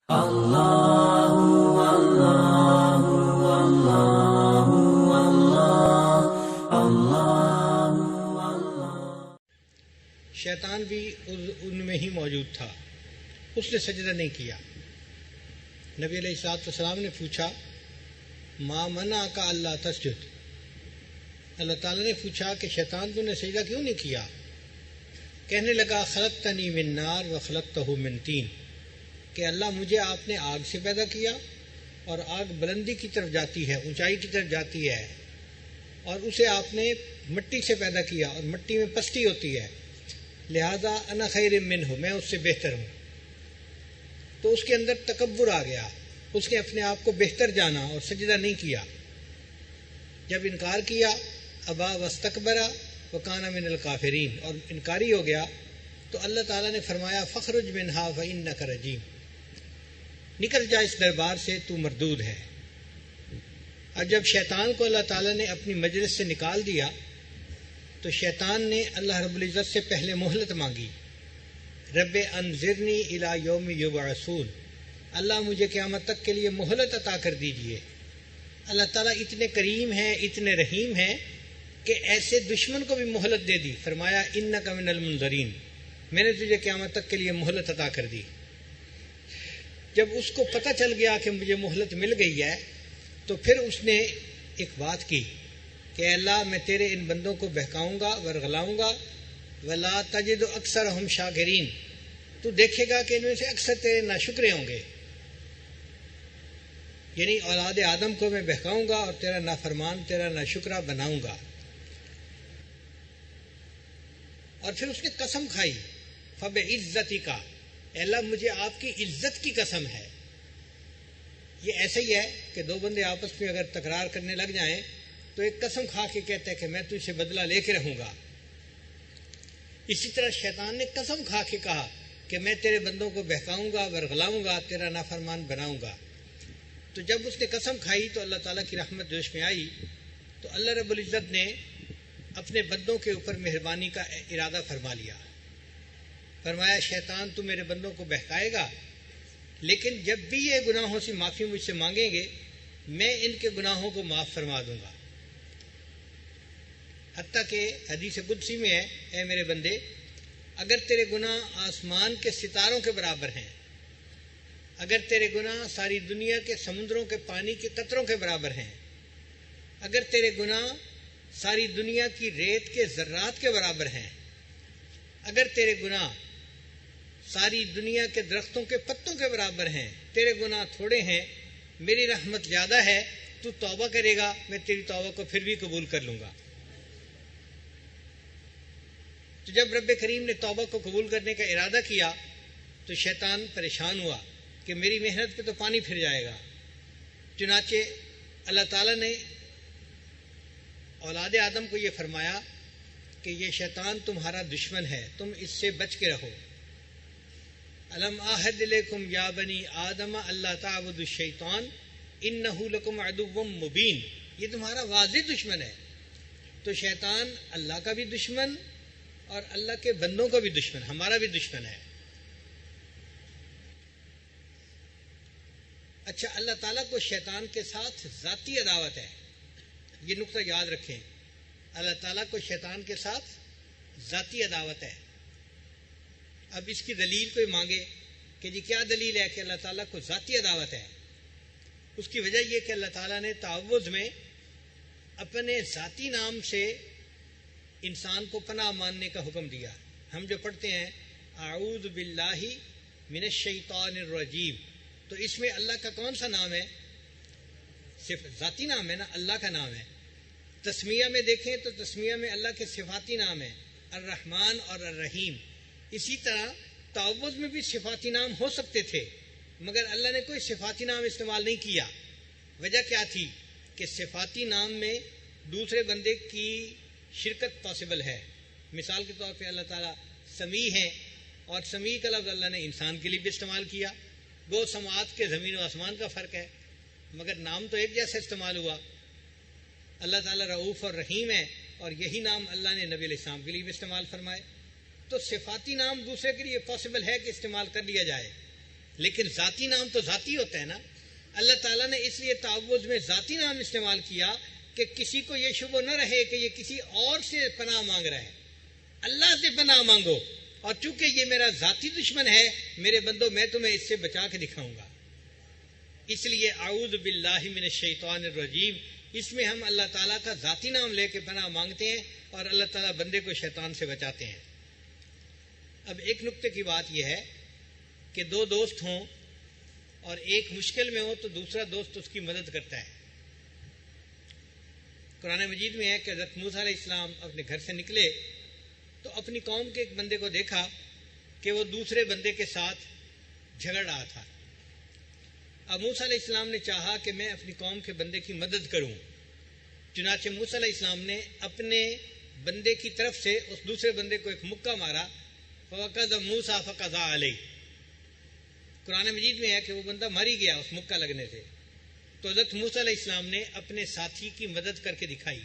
شیطان بھی ان میں ہی موجود تھا، اس نے سجدہ نہیں کیا۔ نبی علیہ الصلوۃ والسلام نے پوچھا ما منعک اللہ تسجد، اللہ تعالیٰ نے پوچھا کہ شیطان تو نے سجدہ کیوں نہیں کیا؟ کہنے لگا خلقتنی من نار و خلقتہ من طین، کہ اللہ مجھے آپ نے آگ سے پیدا کیا اور آگ بلندی کی طرف جاتی ہے، اونچائی کی طرف جاتی ہے، اور اسے آپ نے مٹی سے پیدا کیا اور مٹی میں پستی ہوتی ہے، لہذا انا خیر منہ، میں اس سے بہتر ہوں۔ تو اس کے اندر تکبر آ گیا، اس نے اپنے آپ کو بہتر جانا اور سجدہ نہیں کیا۔ جب انکار کیا ابا واستکبر وکان من الکافرین، اور انکاری ہو گیا، تو اللہ تعالیٰ نے فرمایا فخرج منہا فانک رجیم، نکل جا اس دربار سے، تو مردود ہے۔ اب جب شیطان کو اللہ تعالیٰ نے اپنی مجلس سے نکال دیا تو شیطان نے اللہ رب العزت سے پہلے مہلت مانگی، رب انظرنی الی یوم یبعثون، اللہ مجھے قیامت تک کے لیے مہلت عطا کر دیجئے۔ اللہ تعالیٰ اتنے کریم ہیں، اتنے رحیم ہیں کہ ایسے دشمن کو بھی مہلت دے دی، فرمایا انک من المنظرین، میں نے تجھے قیامت تک کے لیے مہلت عطا کر دی۔ جب اس کو پتہ چل گیا کہ مجھے مہلت مل گئی ہے تو پھر اس نے ایک بات کی کہ اللہ میں تیرے ان بندوں کو بہکاؤں گا، ورغلاؤں گا، ولا تجد اکثرہم شاکرین، تو دیکھے گا کہ ان میں سے اکثر تیرے ناشکرے ہوں گے، یعنی اولاد آدم کو میں بہکاؤں گا اور تیرا نافرمان، تیرا ناشکرہ بناؤں گا۔ اور پھر اس نے قسم کھائی فبعزتک، اے اللہ مجھے آپ کی عزت کی قسم ہے۔ یہ ایسا ہی ہے کہ دو بندے آپس میں اگر تکرار کرنے لگ جائیں تو ایک قسم کھا کے کہتے ہیں کہ میں تجھ سے بدلہ لے کے رہوں گا۔ اسی طرح شیطان نے قسم کھا کے کہا کہ میں تیرے بندوں کو بہکاؤں گا، ورغلاؤں گا، تیرا نافرمان بناؤں گا۔ تو جب اس نے قسم کھائی تو اللہ تعالیٰ کی رحمت جوش میں آئی، تو اللہ رب العزت نے اپنے بندوں کے اوپر مہربانی کا ارادہ فرما لیا، فرمایا شیطان تو میرے بندوں کو بہکائے گا، لیکن جب بھی یہ گناہوں سے معافی مجھ سے مانگیں گے میں ان کے گناہوں کو معاف فرما دوں گا۔ حتیٰ کہ حدیث قدسی میں ہے اے میرے بندے، اگر تیرے گناہ آسمان کے ستاروں کے برابر ہیں، اگر تیرے گناہ ساری دنیا کے سمندروں کے پانی کے قطروں کے برابر ہیں، اگر تیرے گناہ ساری دنیا کی ریت کے ذرات کے برابر ہیں، اگر تیرے گناہ ساری دنیا کے درختوں کے پتوں کے برابر ہیں، تیرے گناہ تھوڑے ہیں، میری رحمت زیادہ ہے، تو توبہ کرے گا، میں تیری توبہ کو پھر بھی قبول کر لوں گا۔ تو جب رب کریم نے توبہ کو قبول کرنے کا ارادہ کیا تو شیطان پریشان ہوا کہ میری محنت پہ تو پانی پھر جائے گا۔ چنانچہ اللہ تعالیٰ نے اولاد آدم کو یہ فرمایا کہ یہ شیطان تمہارا دشمن ہے، تم اس سے بچ کے رہو۔ الم اعہد الیکم یا بنی آدم اللہ تعبدوا الشیطان انہ لکم عدو مبین، یہ تمہارا واضح دشمن ہے۔ تو شیطان اللہ کا بھی دشمن اور اللہ کے بندوں کا بھی دشمن، ہمارا بھی دشمن ہے۔ اچھا، اللہ تعالیٰ کو شیطان کے ساتھ ذاتی عداوت ہے، یہ نقطہ یاد رکھیں، اللہ تعالیٰ کو شیطان کے ساتھ ذاتی عداوت ہے۔ اب اس کی دلیل کوئی مانگے کہ جی کیا دلیل ہے کہ اللہ تعالیٰ کو ذاتی عداوت ہے؟ اس کی وجہ یہ کہ اللہ تعالیٰ نے تعوذ میں اپنے ذاتی نام سے انسان کو پناہ ماننے کا حکم دیا۔ ہم جو پڑھتے ہیں اعوذ باللہ من الشیطان الرجیم، تو اس میں اللہ کا کون سا نام ہے؟ صرف ذاتی نام ہے نا، اللہ کا نام ہے۔ تسمیہ میں دیکھیں تو تسمیہ میں اللہ کے صفاتی نام ہیں، الرحمن اور الرحیم۔ اسی طرح تعوذ میں بھی صفاتی نام ہو سکتے تھے مگر اللہ نے کوئی صفاتی نام استعمال نہیں کیا۔ وجہ کیا تھی؟ کہ صفاتی نام میں دوسرے بندے کی شرکت پاسبل ہے۔ مثال کے طور پہ اللہ تعالیٰ سمیع ہیں، اور سمیع کا لفظ اللہ نے انسان کے لیے بھی استعمال کیا، گو سماعت کے زمین و آسمان کا فرق ہے، مگر نام تو ایک جیسا استعمال ہوا۔ اللہ تعالیٰ رؤوف اور رحیم ہے، اور یہی نام اللہ نے نبی علیہ السلام کے لیے بھی استعمال فرمائے۔ تو صفاتی نام دوسرے کے لیے پاسبل ہے کہ استعمال کر لیا جائے، لیکن ذاتی نام تو ذاتی ہوتا ہے نا. اللہ تعالیٰ نے اس لیے تعوذ میں ذاتی نام استعمال کیا کہ کسی کو یہ شبہ نہ رہے کہ یہ کسی اور سے پناہ مانگ رہا ہے. اللہ سے پناہ مانگو، اور چونکہ یہ میرا ذاتی دشمن ہے میرے بندو میں تمہیں اس سے بچا کے دکھاؤں گا. اس لیے اعوذ باللہ من الشیطان الرجیم، اس میں ہم اللہ تعالیٰ کا ذاتی نام لے کے پناہ مانگتے ہیں اور اللہ تعالیٰ بندے کو شیطان سے بچاتے ہیں. اب ایک نقطے کی بات یہ ہے کہ دو دوست ہوں اور ایک مشکل میں ہو تو دوسرا دوست اس کی مدد کرتا ہے. قرآن مجید میں ہے کہ حضرت موسیٰ علیہ السلام اپنے گھر سے نکلے تو اپنی قوم کے ایک بندے کو دیکھا کہ وہ دوسرے بندے کے ساتھ جھگڑ رہا تھا. اب موسیٰ علیہ السلام نے چاہا کہ میں اپنی قوم کے بندے کی مدد کروں. چنانچہ موسیٰ علیہ السلام نے اپنے بندے کی طرف سے اس دوسرے بندے کو ایک مکہ مارا. فَوَقَذَ مُوسَىٰ فَقَضَىٰ عَلَيْهِ. قرآن مجید میں ہے کہ وہ بندہ مر ہی گیا اس مکہ لگنے سے. تو حضرت موسیٰ علیہ السلام نے اپنے ساتھی کی مدد کر کے دکھائی.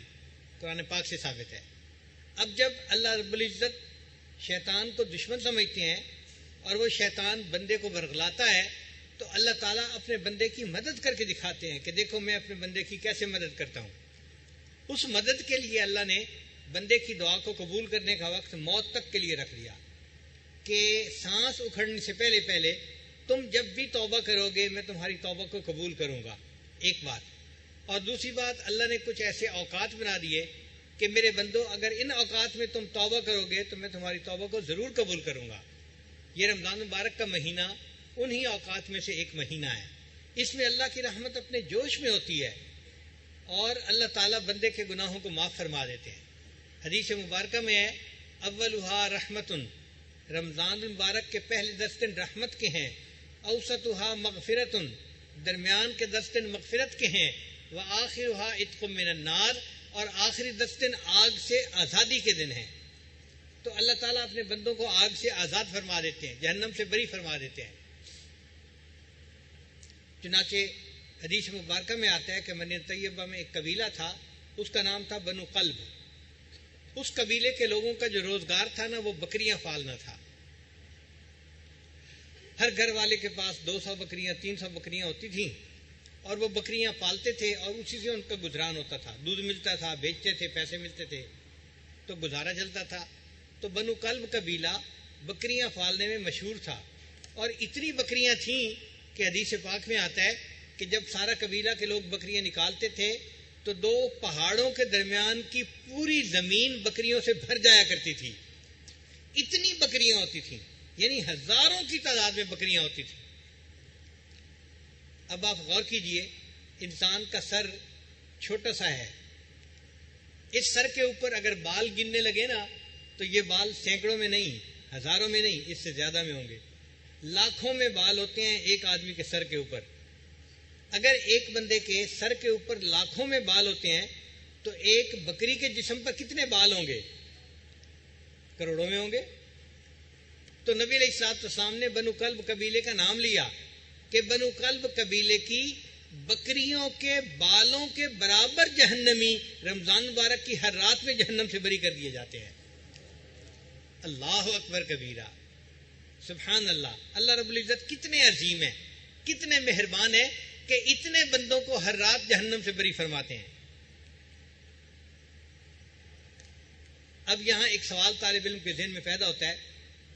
قرآن پاک سے ثابت ہے. اب جب اللہ رب العزت شیطان کو دشمن سمجھتے ہیں اور وہ شیطان بندے کو ورغلاتا ہے تو اللہ تعالیٰ اپنے بندے کی مدد کر کے دکھاتے ہیں کہ دیکھو میں اپنے بندے کی کیسے مدد کرتا ہوں. اس مدد کے لیے اللہ نے بندے کی دعا کو قبول کرنے کا وقت موت تک کے لیے رکھ دیا کہ سانس اکھڑنے سے پہلے پہلے تم جب بھی توبہ کرو گے میں تمہاری توبہ کو قبول کروں گا. ایک بات. اور دوسری بات، اللہ نے کچھ ایسے اوقات بنا دیے کہ میرے بندو اگر ان اوقات میں تم توبہ کرو گے تو میں تمہاری توبہ کو ضرور قبول کروں گا. یہ رمضان مبارک کا مہینہ انہی اوقات میں سے ایک مہینہ ہے. اس میں اللہ کی رحمت اپنے جوش میں ہوتی ہے اور اللہ تعالیٰ بندے کے گناہوں کو معاف فرما دیتے ہیں. حدیث مبارکہ میں ہے اولھا رحمتن، رمضان مبارک کے پہلے 10 دن رحمت کے ہیں. اوسطھا مغفرتن، درمیان کے 10 دن مغفرت کے ہیں. وآخرھا عتق من النار، اور آخری 10 دن آگ سے آزادی کے دن ہیں. تو اللہ تعالیٰ اپنے بندوں کو آگ سے آزاد فرما دیتے ہیں، جہنم سے بری فرما دیتے ہیں. چنانچہ حدیث مبارکہ میں آتا ہے کہ مدینہ طیبہ میں ایک قبیلہ تھا، اس کا نام تھا بنو قلب. اس قبیلے کے لوگوں کا جو روزگار تھا نا وہ بکریاں پالنا تھا. ہر گھر والے کے پاس 200 بکریاں 300 بکریاں ہوتی تھیں اور وہ بکریاں پالتے تھے اور اسی سے ان کا گزران ہوتا تھا. دودھ ملتا تھا، بیچتے تھے، پیسے ملتے تھے تو گزارا چلتا تھا. تو بنو قلب قبیلہ بکریاں پالنے میں مشہور تھا اور اتنی بکریاں تھیں کہ حدیث پاک میں آتا ہے کہ جب سارا قبیلہ کے لوگ بکریاں نکالتے تھے تو 2 پہاڑوں کے درمیان کی پوری زمین بکریوں سے بھر جایا کرتی تھی. اتنی بکریاں ہوتی تھیں، یعنی ہزاروں کی تعداد میں بکریاں ہوتی تھیں. اب آپ غور کیجئے، انسان کا سر چھوٹا سا ہے، اس سر کے اوپر اگر بال گننے لگے نا تو یہ بال سینکڑوں میں نہیں، ہزاروں میں نہیں، اس سے زیادہ میں ہوں گے. لاکھوں میں بال ہوتے ہیں ایک آدمی کے سر کے اوپر. اگر ایک بندے کے سر کے اوپر لاکھوں میں بال ہوتے ہیں تو ایک بکری کے جسم پر کتنے بال ہوں گے؟ کروڑوں میں ہوں گے. تو نبی علیہ الصلوۃ والسلام نے بنو قلب قبیلے کا نام لیا کہ بنو قلب قبیلے کی بکریوں کے بالوں کے برابر جہنمی رمضان مبارک کی ہر رات میں جہنم سے بری کر دیے جاتے ہیں. اللہ اکبر کبیرہ، سبحان اللہ. اللہ رب العزت کتنے عظیم ہیں، کتنے مہربان ہیں کہ اتنے بندوں کو ہر رات جہنم سے بری فرماتے ہیں. اب یہاں ایک سوال طالب علم کے ذہن میں پیدا ہوتا ہے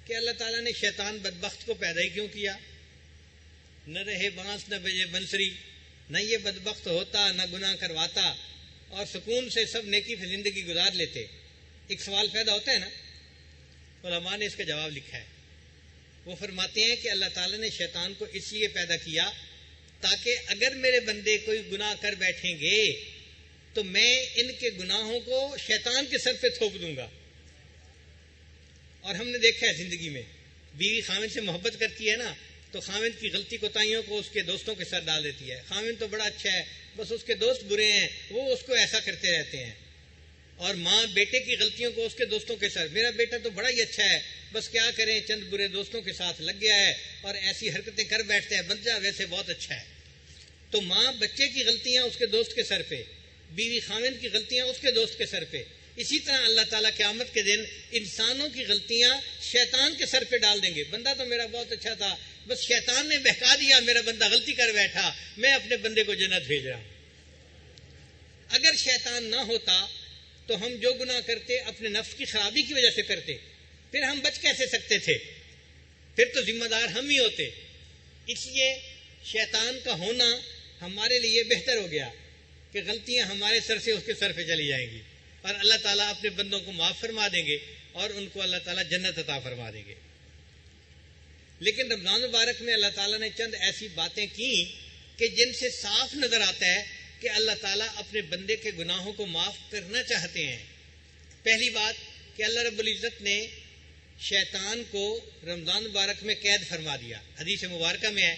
کہ اللہ تعالیٰ نے شیطان بدبخت کو پیدا ہی کیوں کیا؟ نہ رہے بانس نہ بجے بنسری، نہ یہ بدبخت ہوتا نہ گناہ کرواتا اور سکون سے سب نیکی سے زندگی گزار لیتے. ایک سوال پیدا ہوتا ہے نا. علماء نے اس کا جواب لکھا ہے. وہ فرماتے ہیں کہ اللہ تعالیٰ نے شیطان کو اس لیے پیدا کیا تاکہ اگر میرے بندے کوئی گناہ کر بیٹھیں گے تو میں ان کے گناہوں کو شیطان کے سر پہ تھوپ دوں گا. اور ہم نے دیکھا ہے زندگی میں بیوی خاوند سے محبت کرتی ہے نا تو خاوند کی غلطی کوتاہیوں کو اس کے دوستوں کے سر ڈال دیتی ہے. خاوند تو بڑا اچھا ہے، بس اس کے دوست برے ہیں، وہ اس کو ایسا کرتے رہتے ہیں. اور ماں بیٹے کی غلطیوں کو اس کے دوستوں کے سر، میرا بیٹا تو بڑا ہی اچھا ہے، بس کیا کریں چند برے دوستوں کے ساتھ لگ گیا ہے اور ایسی حرکتیں کر بیٹھتے ہیں، بچہ ویسے بہت اچھا ہے. تو ماں بچے کی غلطیاں اس کے دوست کے سر پہ، بیوی خاوند کی غلطیاں اس کے دوست کے سر پہ. اسی طرح اللہ تعالیٰ قیامت کے دن انسانوں کی غلطیاں شیطان کے سر پہ ڈال دیں گے. بندہ تو میرا بہت اچھا تھا، بس شیطان نے بہکا دیا, میرا بندہ غلطی کر بیٹھا, میں اپنے بندے کو جنت بھیج رہا ہوں. اگر شیطان نہ ہوتا تو ہم جو گناہ کرتے اپنے نفس کی خرابی کی وجہ سے کرتے, پھر ہم بچ کیسے سکتے تھے؟ پھر تو ذمہ دار ہم ہی ہوتے. اس لیے شیطان کا ہونا ہمارے لیے بہتر ہو گیا کہ غلطیاں ہمارے سر سے اس کے سر پہ چلی جائیں گی, اور اللہ تعالیٰ اپنے بندوں کو معاف فرما دیں گے اور ان کو اللہ تعالیٰ جنت عطا فرما دیں گے. لیکن رمضان مبارک میں اللہ تعالیٰ نے چند ایسی باتیں کی کہ جن سے صاف نظر آتا ہے کہ اللہ تعالیٰ اپنے بندے کے گناہوں کو معاف کرنا چاہتے ہیں. پہلی بات کہ اللہ رب العزت نے شیطان کو رمضان مبارک میں قید فرما دیا. حدیث مبارکہ میں ہے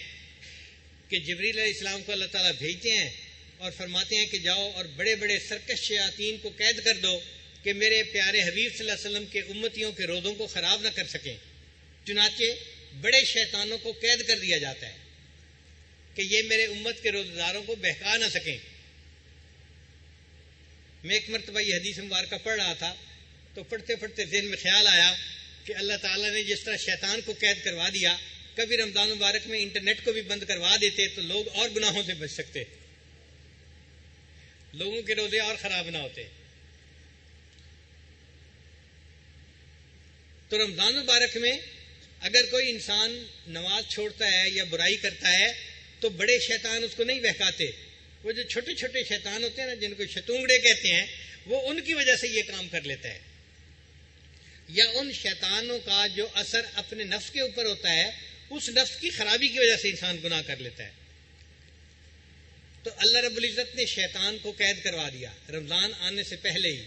کہ جبریل علیہ السلام کو اللہ تعالیٰ بھیجتے ہیں اور فرماتے ہیں کہ جاؤ اور بڑے بڑے سرکش شیاطین کو قید کر دو کہ میرے پیارے حبیب صلی اللہ علیہ وسلم کے امتیوں کے روزوں کو خراب نہ کر سکیں. چنانچہ بڑے شیطانوں کو قید کر دیا جاتا ہے کہ یہ میرے امت کے روزہ داروں کو بہکا نہ سکیں. میں ایک مرتبہ یہ حدیث مبارکہ پڑھ رہا تھا تو پڑھتے پڑھتے ذہن میں خیال آیا کہ اللہ تعالیٰ نے جس طرح شیطان کو قید کروا دیا, کبھی رمضان مبارک میں انٹرنیٹ کو بھی بند کروا دیتے تو لوگ اور گناہوں سے بچ سکتے, لوگوں کے روزے اور خراب نہ ہوتے. تو رمضان مبارک میں اگر کوئی انسان نماز چھوڑتا ہے یا برائی کرتا ہے تو بڑے شیطان اس کو نہیں بہکاتے. وہ جو چھوٹے چھوٹے شیطان ہوتے ہیں نا, جن کو شتونگڑے کہتے ہیں, وہ ان کی وجہ سے یہ کام کر لیتا ہے. یا ان شیطانوں کا جو اثر اپنے نفس کے اوپر ہوتا ہے, اس نفس کی خرابی کی وجہ سے انسان گناہ کر لیتا ہے. تو اللہ رب العزت نے شیطان کو قید کروا دیا رمضان آنے سے پہلے ہی.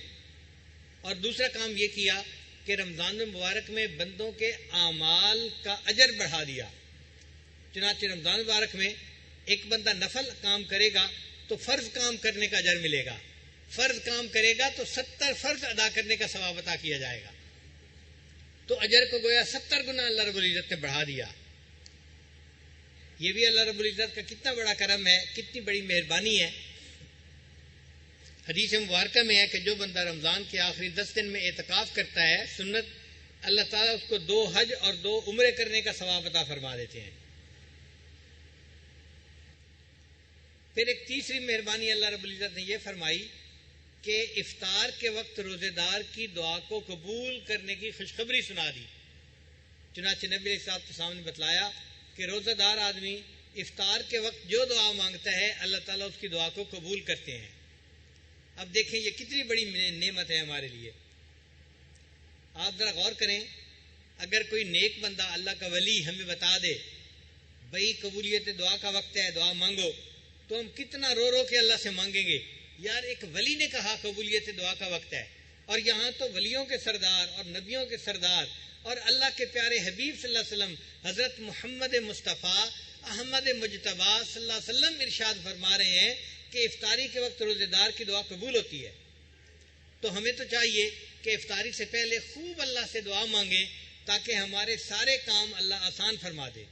اور دوسرا کام یہ کیا کہ رمضان مبارک میں بندوں کے اعمال کا اجر بڑھا دیا. چنانچہ رمضان مبارک میں ایک بندہ نفل کام کرے گا تو فرض کام کرنے کا اجر ملے گا, فرض کام کرے گا تو 70 فرض ادا کرنے کا ثواب عطا کیا جائے گا. تو اجر کو گویا 70 گنا اللہ رب العزت نے بڑھا دیا. یہ بھی اللہ رب العزت کا کتنا بڑا کرم ہے, کتنی بڑی مہربانی ہے. حدیث مبارکہ میں ہے کہ جو بندہ رمضان کے آخری 10 دن میں اعتکاف کرتا ہے سنت, اللہ تعالیٰ اس کو 2 حج اور 2 عمرے کرنے کا ثواب عطا فرما دیتے ہیں. پھر ایک تیسری مہربانی اللہ رب العزت نے یہ فرمائی کہ افطار کے وقت روزے دار کی دعا کو قبول کرنے کی خوشخبری سنا دی. چنانچہ نبی علیہ السلام نے بتلایا کہ روزہ دار آدمی افطار کے وقت جو دعا مانگتا ہے اللہ تعالیٰ اس کی دعا کو قبول کرتے ہیں. اب دیکھیں یہ کتنی بڑی نعمت ہے ہمارے لیے. آپ ذرا غور کریں, اگر کوئی نیک بندہ اللہ کا ولی ہمیں بتا دے بھائی قبولیت دعا کا وقت ہے, دعا مانگو, تو ہم کتنا رو رو کے اللہ سے مانگیں گے. یار ایک ولی نے کہا قبولیت دعا کا وقت ہے, اور یہاں تو ولیوں کے سردار اور نبیوں کے سردار اور اللہ کے پیارے حبیب صلی اللہ علیہ وسلم حضرت محمد مصطفیٰ احمد مجتبیٰ صلی اللہ علیہ وسلم ارشاد فرما رہے ہیں کہ افطاری کے وقت روزے دار کی دعا قبول ہوتی ہے. تو ہمیں تو چاہیے کہ افطاری سے پہلے خوب اللہ سے دعا مانگیں تاکہ ہمارے سارے کام اللہ آسان فرما دے.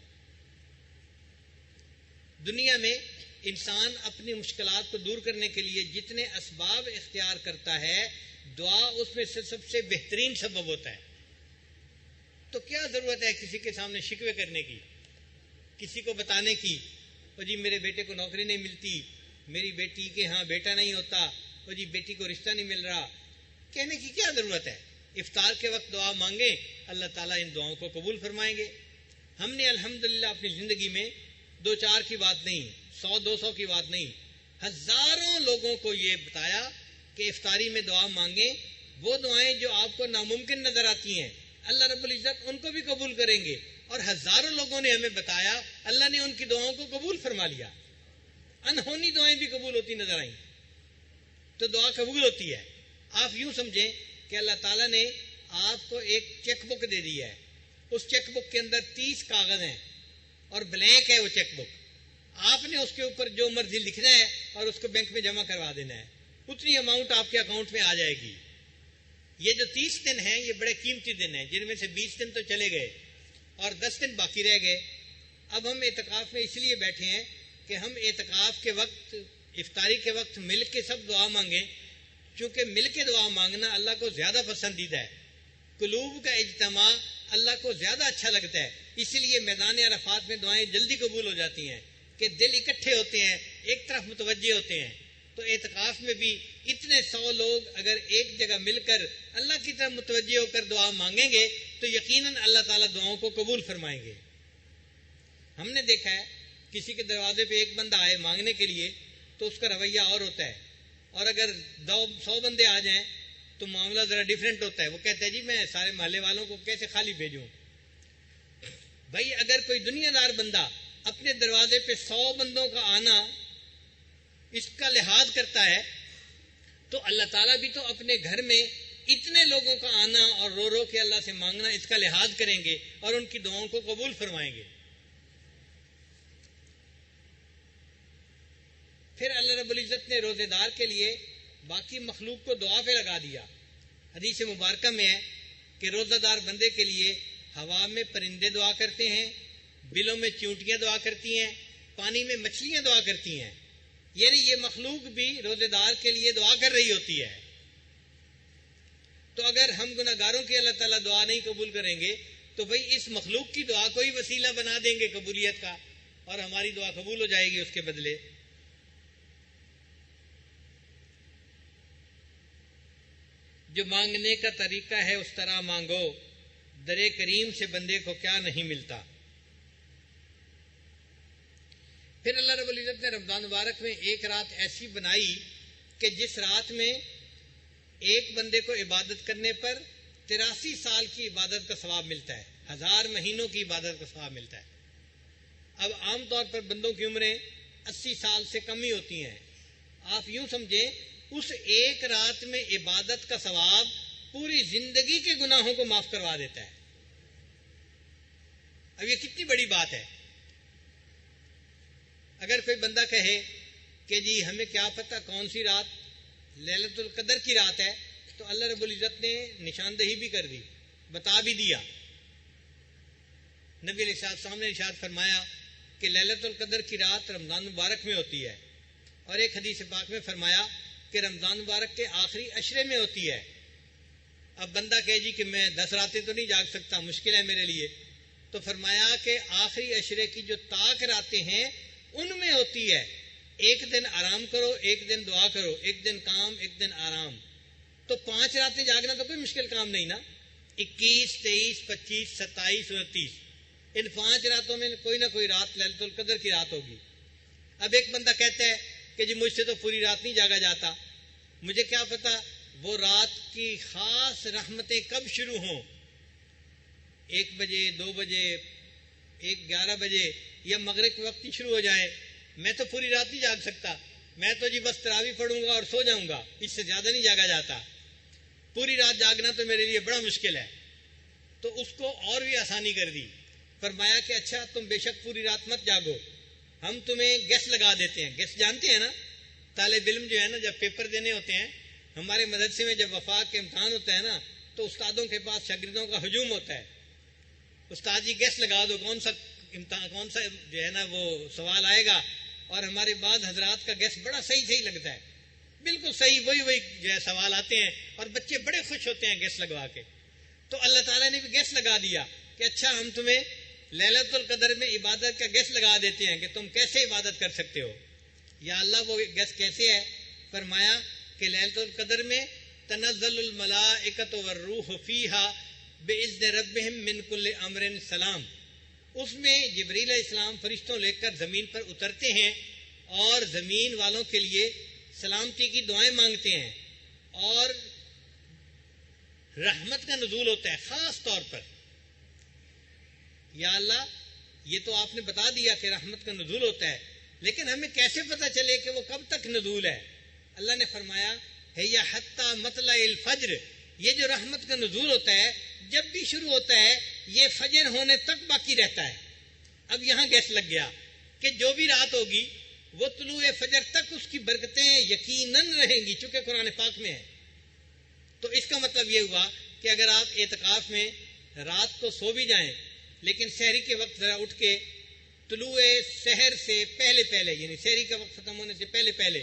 دنیا میں انسان اپنی مشکلات کو دور کرنے کے لیے جتنے اسباب اختیار کرتا ہے, دعا اس میں سے سب سے بہترین سبب ہوتا ہے. تو کیا ضرورت ہے کسی کے سامنے شکوے کرنے کی, کسی کو بتانے کی, وہ جی میرے بیٹے کو نوکری نہیں ملتی, میری بیٹی کے ہاں بیٹا نہیں ہوتا, وہ جی بیٹی کو رشتہ نہیں مل رہا. کہنے کی کیا ضرورت ہے؟ افطار کے وقت دعا مانگیں, اللہ تعالیٰ ان دعاؤں کو قبول فرمائیں گے. ہم نے الحمدللہ اپنی زندگی میں 2-4 کی بات نہیں, 100-200 کی بات نہیں, ہزاروں لوگوں کو یہ بتایا کہ افطاری میں دعا مانگیں. وہ دعائیں جو آپ کو ناممکن نظر آتی ہیں اللہ رب العزت ان کو بھی قبول کریں گے, اور ہزاروں لوگوں نے ہمیں بتایا اللہ نے ان کی دعاؤں کو قبول فرما لیا. انہونی دعائیں بھی قبول ہوتی نظر آئیں. تو دعا قبول ہوتی ہے. آپ یوں سمجھیں کہ اللہ تعالیٰ نے آپ کو ایک چیک بک دے دی ہے, اس چیک بک کے اندر 30 کاغذ ہیں اور بلینک ہے وہ چیک بک. آپ نے اس کے اوپر جو مرضی لکھنا ہے اور اس کو بینک میں جمع کروا دینا ہے, اتنی اماؤنٹ آپ کے اکاؤنٹ میں آ جائے گی. یہ جو 30 دن ہیں یہ بڑے قیمتی دن ہیں, جن میں سے 20 دن تو چلے گئے اور 10 دن باقی رہ گئے. اب ہم اعتکاف میں اس لیے بیٹھے ہیں کہ ہم اعتکاف کے وقت, افطاری کے وقت مل کے سب دعا مانگیں, چونکہ مل کے دعا مانگنا اللہ کو زیادہ پسندیدہ ہے. قلوب کا اجتماع اللہ کو زیادہ اچھا لگتا ہے. اسی لیے میدان عرفات میں دعائیں جلدی قبول ہو جاتی ہیں کہ دل اکٹھے ہوتے ہیں، ایک طرف متوجہ ہوتے ہیں. تو اعتکاف میں بھی اتنے 100 لوگ اگر ایک جگہ مل کر اللہ کی طرف متوجہ ہو کر دعا مانگیں گے تو یقیناً اللہ تعالیٰ دعاؤں کو قبول فرمائیں گے. ہم نے دیکھا ہے کسی کے دروازے پہ ایک بندہ آئے مانگنے کے لیے تو اس کا رویہ اور ہوتا ہے، اور اگر 100 بندے آ جائیں تو معاملہ ذرا ڈیفرنٹ ہوتا ہے. وہ کہتا ہے جی میں سارے محلے والوں کو کیسے خالی بھیجوں. بھائی اگر کوئی دنیا دار بندہ اپنے دروازے پہ 100 بندوں کا آنا اس کا لحاظ کرتا ہے تو اللہ تعالیٰ بھی تو اپنے گھر میں اتنے لوگوں کا آنا اور رو رو کے اللہ سے مانگنا اس کا لحاظ کریں گے اور ان کی دعاؤں کو قبول فرمائیں گے. پھر اللہ رب العزت نے روزے دار کے لیے باقی مخلوق کو دعا پہ لگا دیا. حدیث مبارکہ میں ہے کہ روزہ دار بندے کے لیے ہوا میں پرندے دعا کرتے ہیں، بلوں میں چیونٹیاں دعا کرتی ہیں، پانی میں مچھلیاں دعا کرتی ہیں. یعنی یہ مخلوق بھی روزے دار کے لیے دعا کر رہی ہوتی ہے. تو اگر ہم گناہگاروں کی اللہ تعالیٰ دعا نہیں قبول کریں گے تو بھئی اس مخلوق کی دعا کو ہی وسیلہ بنا دیں گے قبولیت کا، اور ہماری دعا قبول ہو جائے گی اس کے بدلے. جو مانگنے کا طریقہ ہے اس طرح مانگو، در کریم سے بندے کو کیا نہیں ملتا. پھر اللہ رب العزت نے رمضان مبارک میں ایک رات ایسی بنائی کہ جس رات میں ایک بندے کو عبادت کرنے پر 83 سال کی عبادت کا ثواب ملتا ہے، 1000 مہینوں کی عبادت کا ثواب ملتا ہے. اب عام طور پر بندوں کی عمریں 80 سال سے کم ہی ہوتی ہیں. آپ یوں سمجھیں اس ایک رات میں عبادت کا ثواب پوری زندگی کے گناہوں کو معاف کروا دیتا ہے. اب یہ کتنی بڑی بات ہے. اگر کوئی بندہ کہے کہ جی ہمیں کیا پتہ کون سی رات لیلۃ القدر کی رات ہے، تو اللہ رب العزت نے نشاندہی بھی کر دی، بتا بھی دیا. نبی علیہ السلام نے ارشاد فرمایا کہ لیلۃ القدر کی رات رمضان مبارک میں ہوتی ہے، اور ایک حدیث پاک میں فرمایا کہ رمضان مبارک کے آخری عشرے میں ہوتی ہے. اب بندہ کہے جی کہ میں 10 راتیں تو نہیں جاگ سکتا، مشکل ہے میرے لیے، تو فرمایا کہ آخری عشرے کی جو طاق راتیں ہیں ان میں ہوتی ہے. ایک دن آرام کرو، ایک دن دعا کرو، ایک دن کام، ایک دن آرام. تو 5 راتیں جاگنا تو کوئی مشکل کام نہیں نا. 21, 23, 25, 27, 29 ان 5 راتوں میں کوئی نہ کوئی رات لیلۃ القدر کی رات ہوگی. اب ایک بندہ کہتا ہے کہ جی مجھ سے تو پوری رات نہیں جاگا جاتا، مجھے کیا پتا وہ رات کی خاص رحمتیں کب شروع ہوں، 1 بجے، 2 بجے، 11 بجے یا مغرب کے وقت ہی شروع ہو جائے. میں تو پوری رات نہیں جاگ سکتا، میں تو جی بس تراویح پڑھوں گا اور سو جاؤں گا، اس سے زیادہ نہیں جاگا جاتا. پوری رات جاگنا تو میرے لیے بڑا مشکل ہے. تو اس کو اور بھی آسانی کر دی. فرمایا کہ اچھا تم بے شک پوری رات مت جاگو، ہم تمہیں گیس لگا دیتے ہیں. گیس جانتے ہیں نا؟ طالب علم جو ہے نا جب پیپر دینے ہوتے ہیں، ہمارے مدرسے میں جب وفاق کے امتحان ہوتا ہے نا تو استادوں کے پاس شاگردوں کا ہجوم ہوتا ہے. استاد جی گیس لگا دو کون سا جو ہے نا وہ سوال آئے گا، اور ہمارے بعض حضرات کا گیس بڑا صحیح لگتا ہے، بالکل صحیح وہی جو ہے سوال آتے ہیں اور بچے بڑے خوش ہوتے ہیں گیس لگوا کے. تو اللہ تعالیٰ نے بھی گیس لگا دیا کہ اچھا ہم تمہیں لیلۃ القدر میں عبادت کا گیس لگا دیتے ہیں کہ تم کیسے عبادت کر سکتے ہو. یا اللہ وہ گیس کیسے ہے؟ فرمایا کہ لیلۃ القدر میں تنزل الملائکۃ والروح فیہا باذن ربہم من کل امر سلام. اس میں جبریل علیہ السلام فرشتوں لے کر زمین پر اترتے ہیں اور زمین والوں کے لیے سلامتی کی دعائیں مانگتے ہیں، اور رحمت کا نزول ہوتا ہے خاص طور پر. یا اللہ یہ تو آپ نے بتا دیا کہ رحمت کا نزول ہوتا ہے، لیکن ہمیں کیسے پتہ چلے کہ وہ کب تک نزول ہے؟ اللہ نے فرمایا ہے یا حتی مطلع الفجر، یہ جو رحمت کا نزول ہوتا ہے جب بھی شروع ہوتا ہے یہ فجر ہونے تک باقی رہتا ہے. اب یہاں گیس لگ گیا کہ جو بھی رات ہوگی وہ طلوع فجر تک اس کی برکتیں یقیناً رہیں گی، چونکہ قرآن پاک میں ہے. تو اس کا مطلب یہ ہوا کہ اگر آپ اعتکاف میں رات کو سو بھی جائیں لیکن سحری کے وقت ذرا اٹھ کے طلوع سحر سے پہلے یعنی سحری کا وقت ختم ہونے سے پہلے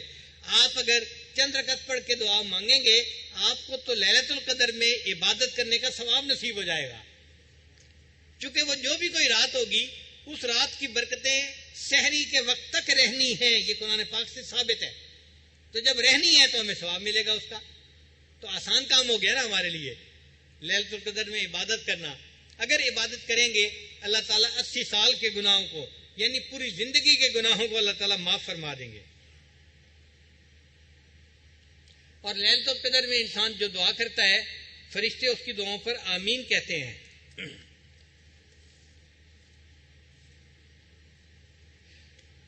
آپ اگر چند رکعت پڑھ کے دعا مانگیں گے آپ کو تو لیلۃ القدر میں عبادت کرنے کا ثواب نصیب ہو جائے گا. چونکہ وہ جو بھی کوئی رات ہوگی اس رات کی برکتیں سحری کے وقت تک رہنی ہیں، یہ قرآن پاک سے ثابت ہے. تو جب رہنی ہے تو ہمیں ثواب ملے گا اس کا. تو آسان کام ہو گیا نا ہمارے لیے لیلۃ القدر میں عبادت کرنا. اگر عبادت کریں گے اللہ تعالیٰ 80 سال کے گناہوں کو یعنی پوری زندگی کے گناہوں کو اللہ تعالیٰ معاف فرما دیں گے. اور لیلۃ القدر میں انسان جو دعا کرتا ہے فرشتے اس کی دعاؤں پر آمین کہتے ہیں.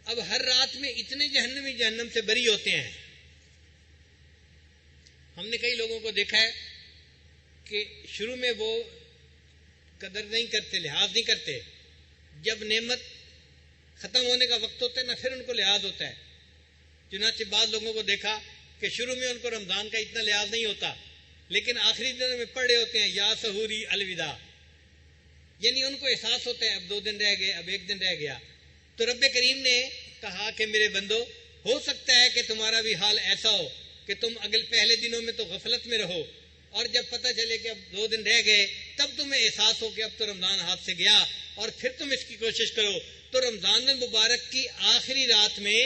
اب ہر رات میں اتنے جہنمی جہنم سے بری ہوتے ہیں. ہم نے کئی لوگوں کو دیکھا ہے کہ شروع میں وہ قدر نہیں کرتے، لحاظ نہیں کرتے. جب نعمت ختم ہونے کا وقت ہوتا ہے نا پھر ان کو لحاظ ہوتا ہے. چنانچہ بعض لوگوں کو دیکھا کہ شروع میں ان کو رمضان کا اتنا لحاظ نہیں ہوتا، لیکن آخری دنوں میں پڑھ رہے ہوتے ہیں یا سحوری الوداع، یعنی ان کو احساس ہوتا ہے اب 2 دن رہ گئے، اب 1 دن رہ گیا. تو رب کریم نے کہا کہ میرے بندو ہو سکتا ہے کہ تمہارا بھی حال ایسا ہو کہ تم پہلے دنوں میں تو غفلت میں رہو، اور جب پتہ چلے کہ اب 2 دن رہ گئے تب تمہیں احساس ہو کہ اب تو رمضان ہاتھ سے گیا، اور پھر تم اس کی کوشش کرو. تو رمضان مبارک کی آخری رات میں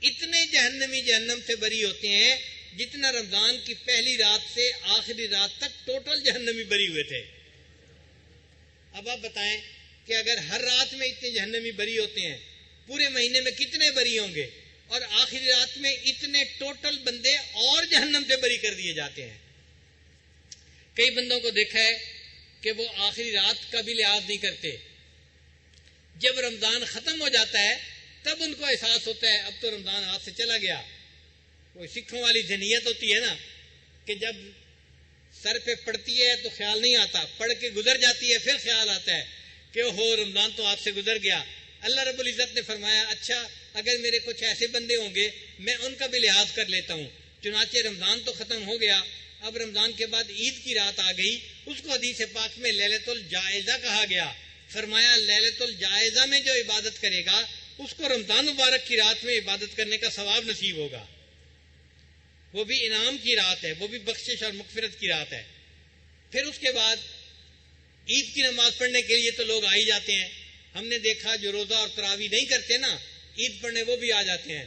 اتنے جہنمی جہنم سے بری ہوتے ہیں جتنا رمضان کی پہلی رات سے آخری رات تک ٹوٹل جہنمی بری ہوئے تھے. اب آپ بتائیں کہ اگر ہر رات میں اتنے جہنمی بری ہوتے ہیں پورے مہینے میں کتنے بری ہوں گے، اور آخری رات میں اتنے ٹوٹل بندے اور جہنم سے بری کر دیے جاتے ہیں. کئی بندوں کو دیکھا ہے کہ وہ آخری رات کا بھی لحاظ نہیں کرتے. جب رمضان ختم ہو جاتا ہے تب ان کو احساس ہوتا ہے اب تو رمضان ہاتھ سے چلا گیا. وہ سکھوں والی ذہنیت ہوتی ہے نا کہ جب سر پہ پڑتی ہے تو خیال نہیں آتا، پڑھ کے گزر جاتی ہے پھر خیال آتا ہے کہ ہو رمضان تو ہاتھ سے گزر گیا. اللہ رب العزت نے فرمایا اچھا اگر میرے کچھ ایسے بندے ہوں گے میں ان کا بھی لحاظ کر لیتا ہوں. چنانچہ رمضان تو ختم ہو گیا، اب رمضان کے بعد عید کی رات آ گئی. اس کو حدیث پاک میں لیلۃ الجائزہ کہا گیا. فرمایا لیلۃ الجائزہ میں جو عبادت کرے گا اس کو رمضان مبارک کی رات میں عبادت کرنے کا ثواب نصیب ہوگا. وہ بھی انعام کی رات ہے، وہ بھی بخشش اور مغفرت کی رات ہے. پھر اس کے بعد عید کی نماز پڑھنے کے لیے تو لوگ آ ہی جاتے ہیں. ہم نے دیکھا جو روزہ اور تراویح نہیں کرتے نا عید پڑھنے وہ بھی آ جاتے ہیں.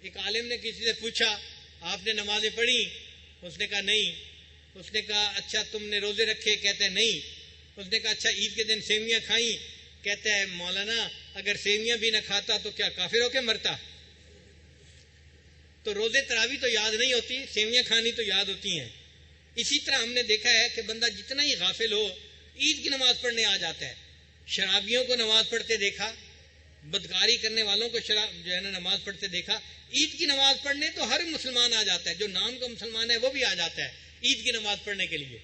ایک عالم نے کسی سے پوچھا آپ نے نمازیں پڑھی؟ اس نے کہا نہیں. اس نے کہا اچھا تم نے روزے رکھے؟ کہتے ہیں نہیں. اس نے کہا اچھا عید کے دن سیویاں کھائیں؟ کہتا ہے مولانا اگر سیویاں بھی نہ کھاتا تو کیا کافر ہو کے مرتا؟ تو روزے تراویح تو یاد نہیں ہوتی، سیویاں کھانی تو یاد ہوتی ہیں. اسی طرح ہم نے دیکھا ہے کہ بندہ جتنا ہی غافل ہو عید کی نماز پڑھنے آ جاتا ہے. شرابیوں کو نماز پڑھتے دیکھا، بدکاری کرنے والوں کو جو ہے نا نماز پڑھتے دیکھا. عید کی نماز پڑھنے تو ہر مسلمان آ جاتا ہے، جو نام کا مسلمان ہے وہ بھی آ جاتا ہے عید کی نماز پڑھنے کے لیے.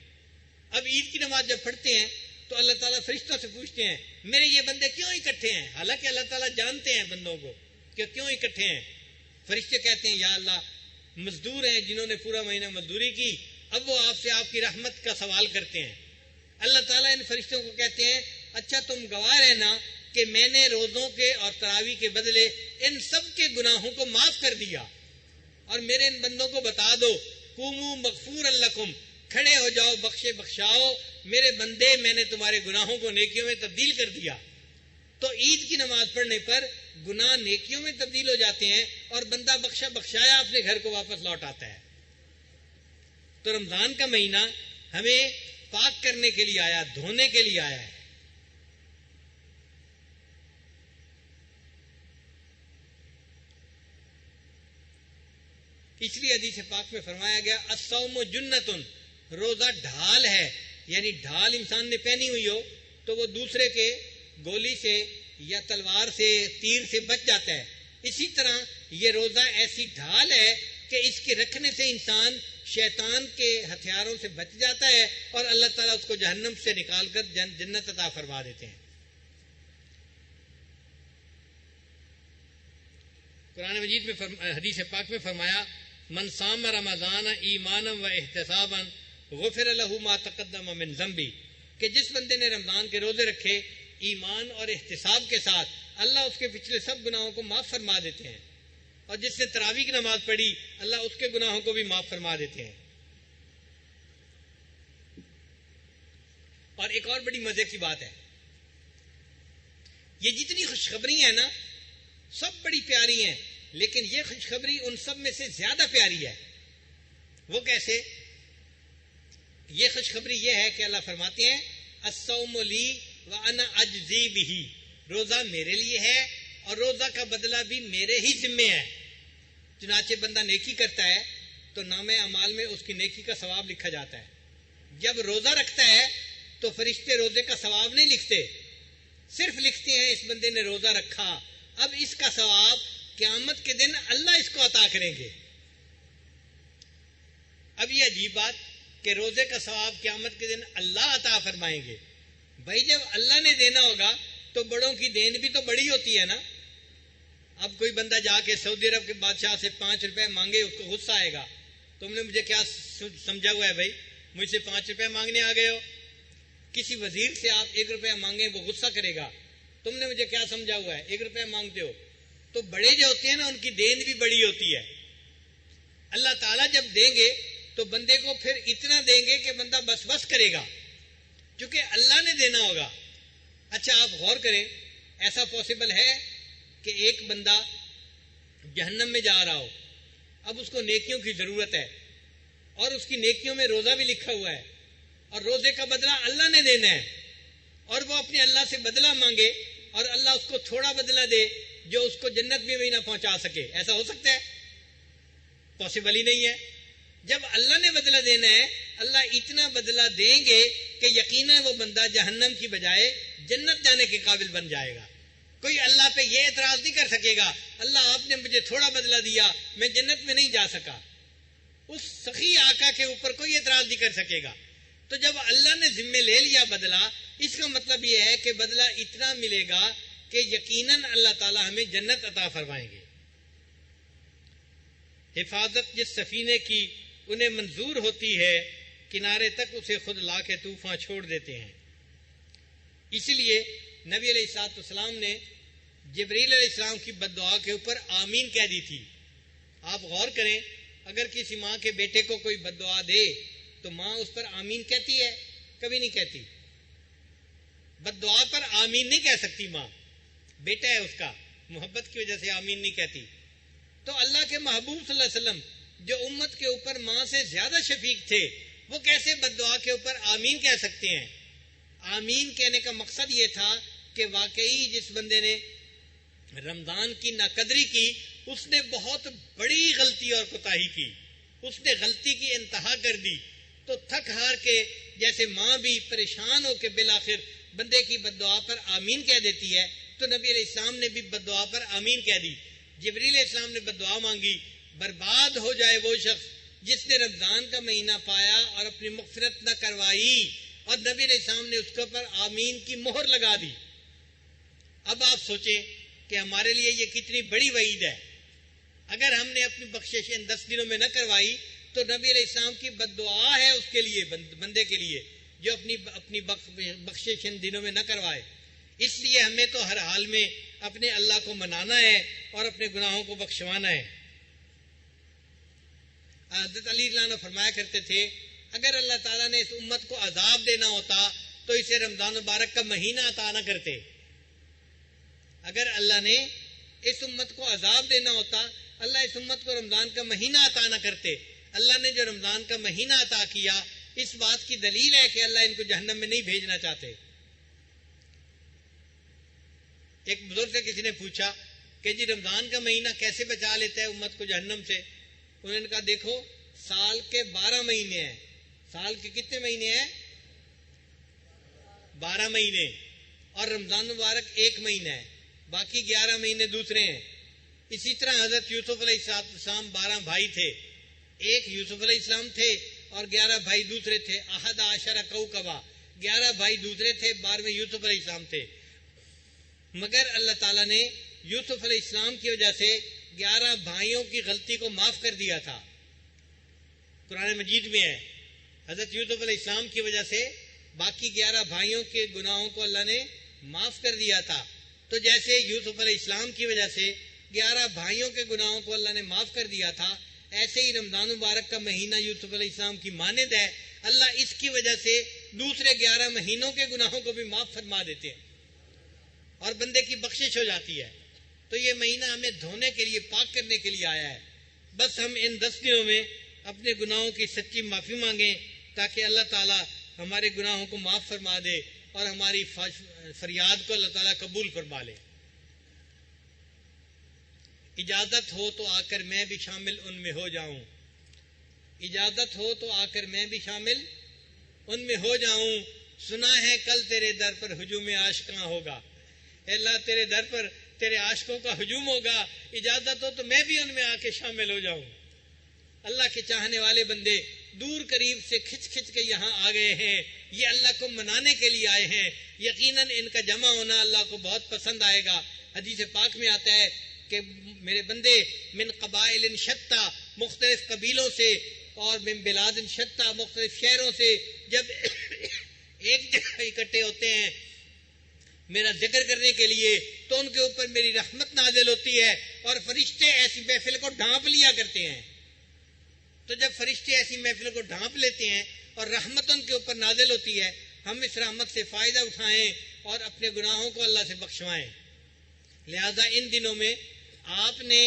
اب عید کی نماز جب پڑھتے ہیں تو اللہ تعالیٰ فرشتوں سے پوچھتے ہیں میرے یہ بندے کیوں اکٹھے ہیں؟ حالانکہ اللہ تعالیٰ جانتے ہیں بندوں کو کہ کیوں اکٹھے ہیں. فرشتے کہتے ہیں یا اللہ مزدور ہیں جنہوں نے پورا مہینہ مزدوری کی، اب وہ آپ سے آپ کی رحمت کا سوال کرتے ہیں. اللہ تعالیٰ ان فرشتوں کو کہتے ہیں اچھا تم گواہ رہنا کہ میں نے روزوں کے اور تراویح کے بدلے ان سب کے گناہوں کو معاف کر دیا، اور میرے ان بندوں کو بتا دو قوموا مغفورا لکم، کھڑے ہو جاؤ بخشے بخشاؤ میرے بندے، میں نے تمہارے گناہوں کو نیکیوں میں تبدیل کر دیا. تو عید کی نماز پڑھنے پر گناہ نیکیوں میں تبدیل ہو جاتے ہیں اور بندہ بخشا بخشایا اپنے گھر کو واپس لوٹ آتا ہے. تو رمضان کا مہینہ ہمیں پاک کرنے کے لیے آیا، دھونے کے لیے آیا ہے. اس لیے حدیث پاک میں فرمایا گیا الصوم جنتن، روزہ ڈھال ہے. یعنی ڈھال انسان نے پہنی ہوئی ہو تو وہ دوسرے کے گولی سے یا تلوار سے تیر سے بچ جاتا ہے. اسی طرح یہ روزہ ایسی ڈھال ہے کہ اس کے رکھنے سے انسان شیطان کے ہتھیاروں سے بچ جاتا ہے اور اللہ تعالیٰ اس کو جہنم سے نکال کر جنت عطا فرما دیتے ہیں. قرآن مجید میں حدیث پاک میں فرمایا من صام رمضان ایمانا و احتسابا غفر له ما تقدم من ذنبی، کہ جس بندے نے رمضان کے روزے رکھے ایمان اور احتساب کے ساتھ اللہ اس کے پچھلے سب گناہوں کو معاف فرما دیتے ہیں. اور جس نے تراویح کی نماز پڑھی اللہ اس کے گناہوں کو بھی معاف فرما دیتے ہیں. اور ایک اور بڑی مزے کی بات ہے، یہ جتنی خوشخبری ہیں نا سب بڑی پیاری ہیں، لیکن یہ خوشخبری ان سب میں سے زیادہ پیاری ہے۔ وہ کیسے؟ یہ خوشخبری یہ ہے کہ اللہ فرماتے ہیں الصوم لی وانا اجزی بہ، روزہ میرے لیے ہے اور روزہ کا بدلہ بھی میرے ہی ذمے ہے۔ چنانچہ بندہ نیکی کرتا ہے تو نامہ اعمال میں اس کی نیکی کا ثواب لکھا جاتا ہے۔ جب روزہ رکھتا ہے تو فرشتے روزے کا ثواب نہیں لکھتے، صرف لکھتے ہیں اس بندے نے روزہ رکھا، اب اس کا ثواب قیامت کے دن اللہ اس کو عطا کریں گے۔ اب یہ عجیب بات کہ روزے کا ثواب قیامت کے دن اللہ عطا فرمائیں گے۔ بھائی جب اللہ نے دینا ہوگا تو بڑوں کی دین بھی تو بڑی ہوتی ہے نا۔ اب کوئی بندہ جا کے سعودی عرب کے بادشاہ سے 5 روپے مانگے، اس کو غصہ آئے گا، تم نے مجھے کیا سمجھا ہوا ہے بھائی، مجھ سے 5 روپے مانگنے آ گئے ہو۔ کسی وزیر سے آپ 1 روپے مانگیں وہ غصہ کرے گا، تم نے مجھے کیا سمجھا ہوا ہے، 1 روپے مانگتے ہو۔ تو بڑے جو ہوتے ہیں نا ان کی دین بھی بڑی ہوتی ہے۔ اللہ تعالیٰ جب دیں گے تو بندے کو پھر اتنا دیں گے کہ بندہ بس بس کرے گا، کیونکہ اللہ نے دینا ہوگا۔ اچھا آپ غور کریں، ایسا پاسبل ہے کہ ایک بندہ جہنم میں جا رہا ہو، اب اس کو نیکیوں کی ضرورت ہے اور اس کی نیکیوں میں روزہ بھی لکھا ہوا ہے اور روزے کا بدلہ اللہ نے دینا ہے، اور وہ اپنے اللہ سے بدلہ مانگے اور اللہ اس کو تھوڑا بدلہ دے جو اس کو جنت میں بھی نہ پہنچا سکے؟ ایسا ہو سکتا ہے؟ پاسبل ہی نہیں ہے۔ جب اللہ نے بدلہ دینا ہے اللہ اتنا بدلہ دیں گے کہ یقیناً وہ بندہ جہنم کی بجائے جنت جانے کے قابل بن جائے گا۔ کوئی اللہ پہ یہ اعتراض نہیں کر سکے گا اللہ آپ نے مجھے تھوڑا بدلہ دیا، میں جنت میں نہیں جا سکا۔ اس سخی آقا کے اوپر کوئی اعتراض نہیں کر سکے گا۔ تو جب اللہ نے ذمے لے لیا بدلہ، اس کا مطلب یہ ہے کہ بدلہ اتنا ملے گا کہ یقیناً اللہ تعالیٰ ہمیں جنت عطا فرمائیں گے۔ حفاظت جس سفینے کی انہیں منظور ہوتی ہے، کنارے تک اسے خود لا کے طوفان چھوڑ دیتے ہیں۔ اس لیے نبی علیہ الصلوۃ والسلام نے جبریل علیہ السلام کی بد دعا کے اوپر آمین کہہ دی تھی۔ آپ غور کریں، اگر کسی ماں کے بیٹے کو کوئی بد دعا دے تو ماں اس پر آمین کہتی ہے؟ کبھی نہیں کہتی۔ بد دعا پر آمین نہیں کہہ سکتی ماں، بیٹا ہے اس کا، محبت کی وجہ سے آمین نہیں کہتی۔ تو اللہ کے محبوب صلی اللہ علیہ وسلم جو امت کے اوپر ماں سے زیادہ شفیق تھے، وہ کیسے بد دعا کے اوپر آمین کہہ سکتے ہیں؟ آمین کہنے کا مقصد یہ تھا کہ واقعی جس بندے نے رمضان کی ناقدری کی اس نے بہت بڑی غلطی اور کوتاہی کی، اس نے غلطی کی انتہا کر دی۔ تو تھک ہار کے جیسے ماں بھی پریشان ہو کے بالآخر بندے کی بد دعا پر آمین کہہ دیتی ہے، تو نبی علیہ السلام نے بھی بد دعا پر آمین کہہ دی۔ جبریل علیہ السلام نے بد دعا مانگی، برباد ہو جائے وہ شخص جس نے رمضان کا مہینہ پایا اور اپنی مغفرت نہ کروائی، اور نبی علیہ السلام نے اس کے اوپر آمین کی مہر لگا دی۔ اب آپ سوچیں کہ ہمارے لیے یہ کتنی بڑی وعید ہے۔ اگر ہم نے اپنی بخشش ان 10 دنوں میں نہ کروائی تو نبی علیہ السلام کی بد دعا ہے اس کے لیے، بندے کے لیے جو اپنی بخشش ان دنوں میں نہ کروائے۔ اس لیے ہمیں تو ہر حال میں اپنے اللہ کو منانا ہے اور اپنے گناہوں کو بخشوانا ہے۔ حضرت علی رضی اللہ عنہ فرمایا کرتے تھے اگر اللہ تعالیٰ نے اس امت کو عذاب دینا ہوتا تو اسے رمضان مبارک کا مہینہ عطا نہ کرتے۔ اگر اللہ نے اس امت کو عذاب دینا ہوتا اللہ اس امت کو رمضان کا مہینہ عطا نہ کرتے۔ اللہ نے جو رمضان کا مہینہ عطا کیا اس بات کی دلیل ہے کہ اللہ ان کو جہنم میں نہیں بھیجنا چاہتے۔ ایک بزرگ سے کسی نے پوچھا کہ جی رمضان کا مہینہ کیسے بچا لیتا ہے امت کو جہنم سے؟ انہوں نے کہا دیکھو سال کے 12 مہینے ہیں، سال کے کتنے مہینے ہیں؟ 12 مہینے، اور رمضان مبارک 1 مہینہ ہے، باقی 11 مہینے دوسرے ہیں۔ اسی طرح حضرت یوسف علیہ السلام 12 بھائی تھے، ایک یوسف علیہ السلام تھے اور 11 بھائی دوسرے تھے، 11 کوكبا، 11 بھائی دوسرے تھے، 12ویں یوسف علیہ السلام تھے۔ مگر اللہ تعالیٰ نے یوسف علیہ السلام کی وجہ سے 11 بھائیوں کی غلطی کو معاف کر دیا تھا، قرآن مجید میں ہے۔ حضرت یوسف علیہ السلام کی وجہ سے باقی 11 بھائیوں کے گناہوں کو اللہ نے معاف کر دیا تھا۔ تو جیسے یوسف علیہ السلام کی وجہ سے 11 بھائیوں کے گناہوں کو اللہ نے معاف کر دیا تھا، ایسے ہی رمضان مبارک کا مہینہ یوسف علیہ السلام کی مانند ہے۔ اللہ اس کی وجہ سے دوسرے 11 مہینوں کے گناہوں کو بھی معاف فرما دیتے ہیں اور بندے کی بخشش ہو جاتی ہے. تو یہ مہینہ ہمیں دھونے کے لیے، پاک کرنے کے لیے آیا ہے. بس ہم ان 10 دنوں میں اپنے گناہوں کی سچی معافی مانگیں تاکہ اللہ تعالیٰ ہمارے گناہوں کو معاف فرما دے اور ہماری فریاد کو اللہ تعالیٰ قبول فرما لے. اجازت ہو تو آ کر میں بھی شامل ان میں ہو جاؤں، اجازت ہو تو آ کر میں بھی شامل ان میں ہو جاؤں. سنا ہے کل تیرے در پر ہجوم عاشقاں ہوگا. اے اللہ تیرے در پر تیرے عاشقوں کا ہجوم ہوگا، اجازت ہو تو میں بھی ان میں آ کے شامل ہو جاؤں. اللہ کے چاہنے والے بندے دور قریب سے کھچ کھچ کے یہاں آ گئے ہیں، یہ اللہ کو منانے کے لیے آئے ہیں. یقیناً ان کا جمع ہونا اللہ کو بہت پسند آئے گا. حدیث پاک میں آتا ہے کہ میرے بندے من قبائل شتیٰ، مختلف قبیلوں سے، اور من بلاد شتیٰ، مختلف شہروں سے جب ایک جگہ اکٹھے ہوتے ہیں میرا ذکر کرنے کے لیے تو ان کے اوپر میری رحمت نازل ہوتی ہے اور فرشتے ایسی محفل کو ڈھانپ لیا کرتے ہیں. تو جب فرشتے ایسی محفل کو ڈھانپ لیتے ہیں اور رحمت ان کے اوپر نازل ہوتی ہے، ہم اس رحمت سے فائدہ اٹھائیں اور اپنے گناہوں کو اللہ سے بخشوائیں. لہذا ان دنوں میں آپ نے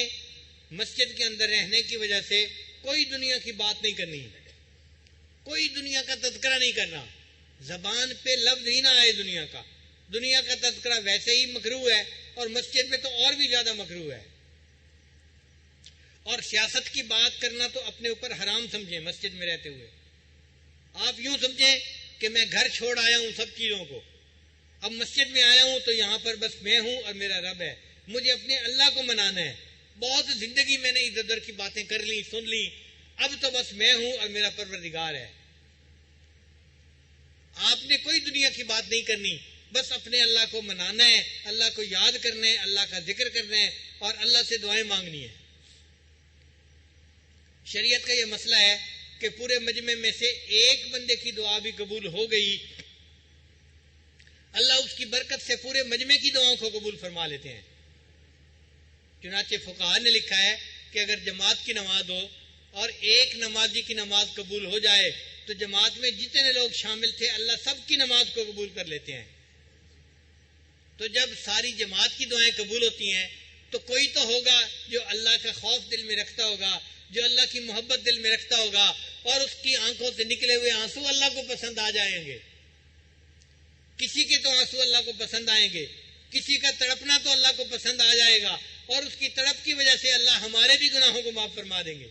مسجد کے اندر رہنے کی وجہ سے کوئی دنیا کی بات نہیں کرنی، کوئی دنیا کا تذکرہ نہیں کرنا. زبان پہ لفظ ہی نہ آئے دنیا کا. دنیا کا تذکرہ ویسے ہی مکروہ ہے اور مسجد میں تو اور بھی زیادہ مکروہ ہے. اور سیاست کی بات کرنا تو اپنے اوپر حرام سمجھیں. مسجد میں رہتے ہوئے آپ یوں سمجھیں کہ میں گھر چھوڑ آیا ہوں سب چیزوں کو، اب مسجد میں آیا ہوں تو یہاں پر بس میں ہوں اور میرا رب ہے، مجھے اپنے اللہ کو منانا ہے. بہت زندگی میں نے ادھر ادھر کی باتیں کر لی، سن لی، اب تو بس میں ہوں اور میرا پروردگار ہے. آپ نے کوئی دنیا کی بات نہیں کرنی، بس اپنے اللہ کو منانا ہے، اللہ کو یاد کرنا ہے، اللہ کا ذکر کرنا ہے اور اللہ سے دعائیں مانگنی ہے. شریعت کا یہ مسئلہ ہے کہ پورے مجمع میں سے ایک بندے کی دعا بھی قبول ہو گئی، اللہ اس کی برکت سے پورے مجمع کی دعاؤں کو قبول فرما لیتے ہیں. چنانچہ فقہاء نے لکھا ہے کہ اگر جماعت کی نماز ہو اور ایک نمازی کی نماز قبول ہو جائے تو جماعت میں جتنے لوگ شامل تھے اللہ سب کی نماز کو قبول کر لیتے ہیں. تو جب ساری جماعت کی دعائیں قبول ہوتی ہیں تو کوئی تو ہوگا جو اللہ کا خوف دل میں رکھتا ہوگا، جو اللہ کی محبت دل میں رکھتا ہوگا، اور اس کی آنکھوں سے نکلے ہوئے آنسو اللہ کو پسند آ جائیں گے. کسی کے تو آنسو اللہ کو پسند آئیں گے، کسی کا تڑپنا تو اللہ کو پسند آ جائے گا، اور اس کی تڑپ کی وجہ سے اللہ ہمارے بھی گناہوں کو معاف فرما دیں گے.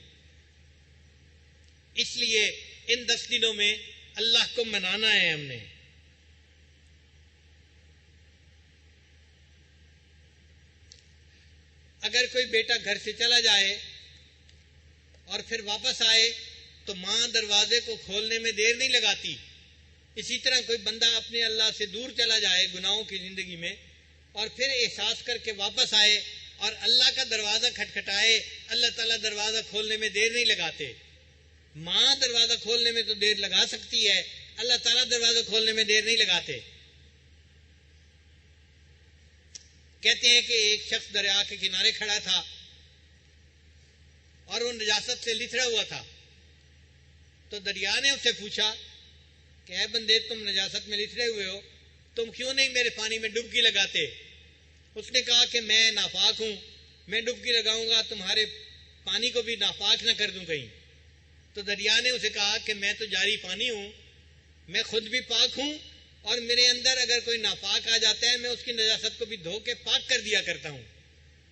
اس لیے ان 10 دنوں میں اللہ کو منانا ہے ہم نے. اگر کوئی بیٹا گھر سے چلا جائے اور پھر واپس آئے تو ماں دروازے کو کھولنے میں دیر نہیں لگاتی. اسی طرح کوئی بندہ اپنے اللہ سے دور چلا جائے گناہوں کی زندگی میں اور پھر احساس کر کے واپس آئے اور اللہ کا دروازہ کھٹکھٹائے، اللہ تعالیٰ دروازہ کھولنے میں دیر نہیں لگاتے. ماں دروازہ کھولنے میں تو دیر لگا سکتی ہے، اللہ تعالیٰ دروازہ کھولنے میں دیر نہیں لگاتے. کہتے ہیں کہ ایک شخص دریا کے کنارے کھڑا تھا اور وہ نجاست سے لتھڑا ہوا تھا. تو دریا نے اس سے پوچھا کہ اے بندے، تم نجاست میں لتھڑے ہوئے ہو، تم کیوں نہیں میرے پانی میں ڈبکی لگاتے؟ اس نے کہا کہ میں ناپاک ہوں، میں ڈبکی لگاؤں گا تمہارے پانی کو بھی ناپاک نہ کر دوں کہیں. تو دریا نے اسے کہا کہ میں تو جاری پانی ہوں، میں خود بھی پاک ہوں، اور میرے اندر اگر کوئی ناپاک آ جاتا ہے میں اس کی نجاست کو بھی دھو کے پاک کر دیا کرتا ہوں.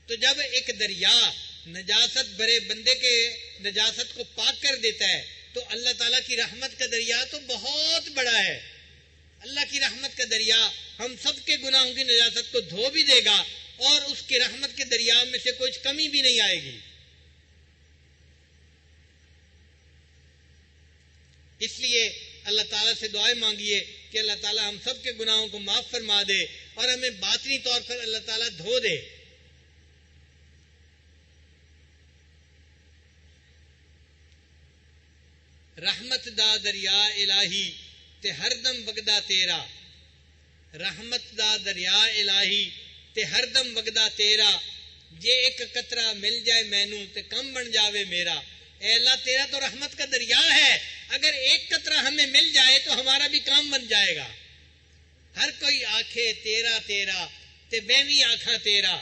تو جب ایک دریا نجاست بھرے بندے کے نجاست کو پاک کر دیتا ہے تو اللہ تعالیٰ کی رحمت کا دریا تو بہت بڑا ہے. اللہ کی رحمت کا دریا ہم سب کے گناہوں کی نجاست کو دھو بھی دے گا اور اس کی رحمت کے دریا میں سے کچھ کمی بھی نہیں آئے گی. اس لیے اللہ تعالیٰ سے دعائیں مانگیے کہ اللہ تعالیٰ ہم سب کے گناہوں کو معاف فرما دے اور ہمیں باطنی طور پر اللہ تعالیٰ دھو دے. رحمت دا دریا الہی تے ہر دم وگدا تیرا، رحمت دا دریا الہی تے ہر دم وگدا تیرا، جے ایک قطرہ مل جائے مینوں تے کم بن جاوے میرا. اے اللہ تیرا تو رحمت کا دریا ہے اگر ایک قطرہ ہمیں مل جائے تو ہمارا بھی کام بن جائے گا. ہر کوئی آنکھے تیرا تیرا تے میں بھی آنکھاں تیرا.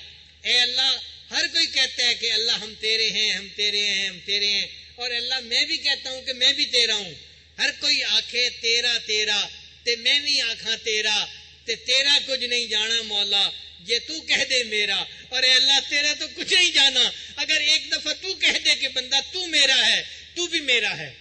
اے اللہ ہر کوئی کہتا ہے کہ اللہ ہم تیرے ہیں ہم تیرے ہیں ہم تیرے ہیں, اور اللہ میں بھی کہتا ہوں کہ میں بھی تیرا ہوں. ہر کوئی آنکھے تیرا تیرا تے میں بھی آنکھاں تیرا تے تیرا کچھ نہیں جانا مولا یہ تو کہہ دے میرا. اور اے اللہ تیرا تو کچھ نہیں جانا, اگر ایک دفعہ تو کہہ دے کہ بندہ تو میرا ہے تو بھی میرا ہے.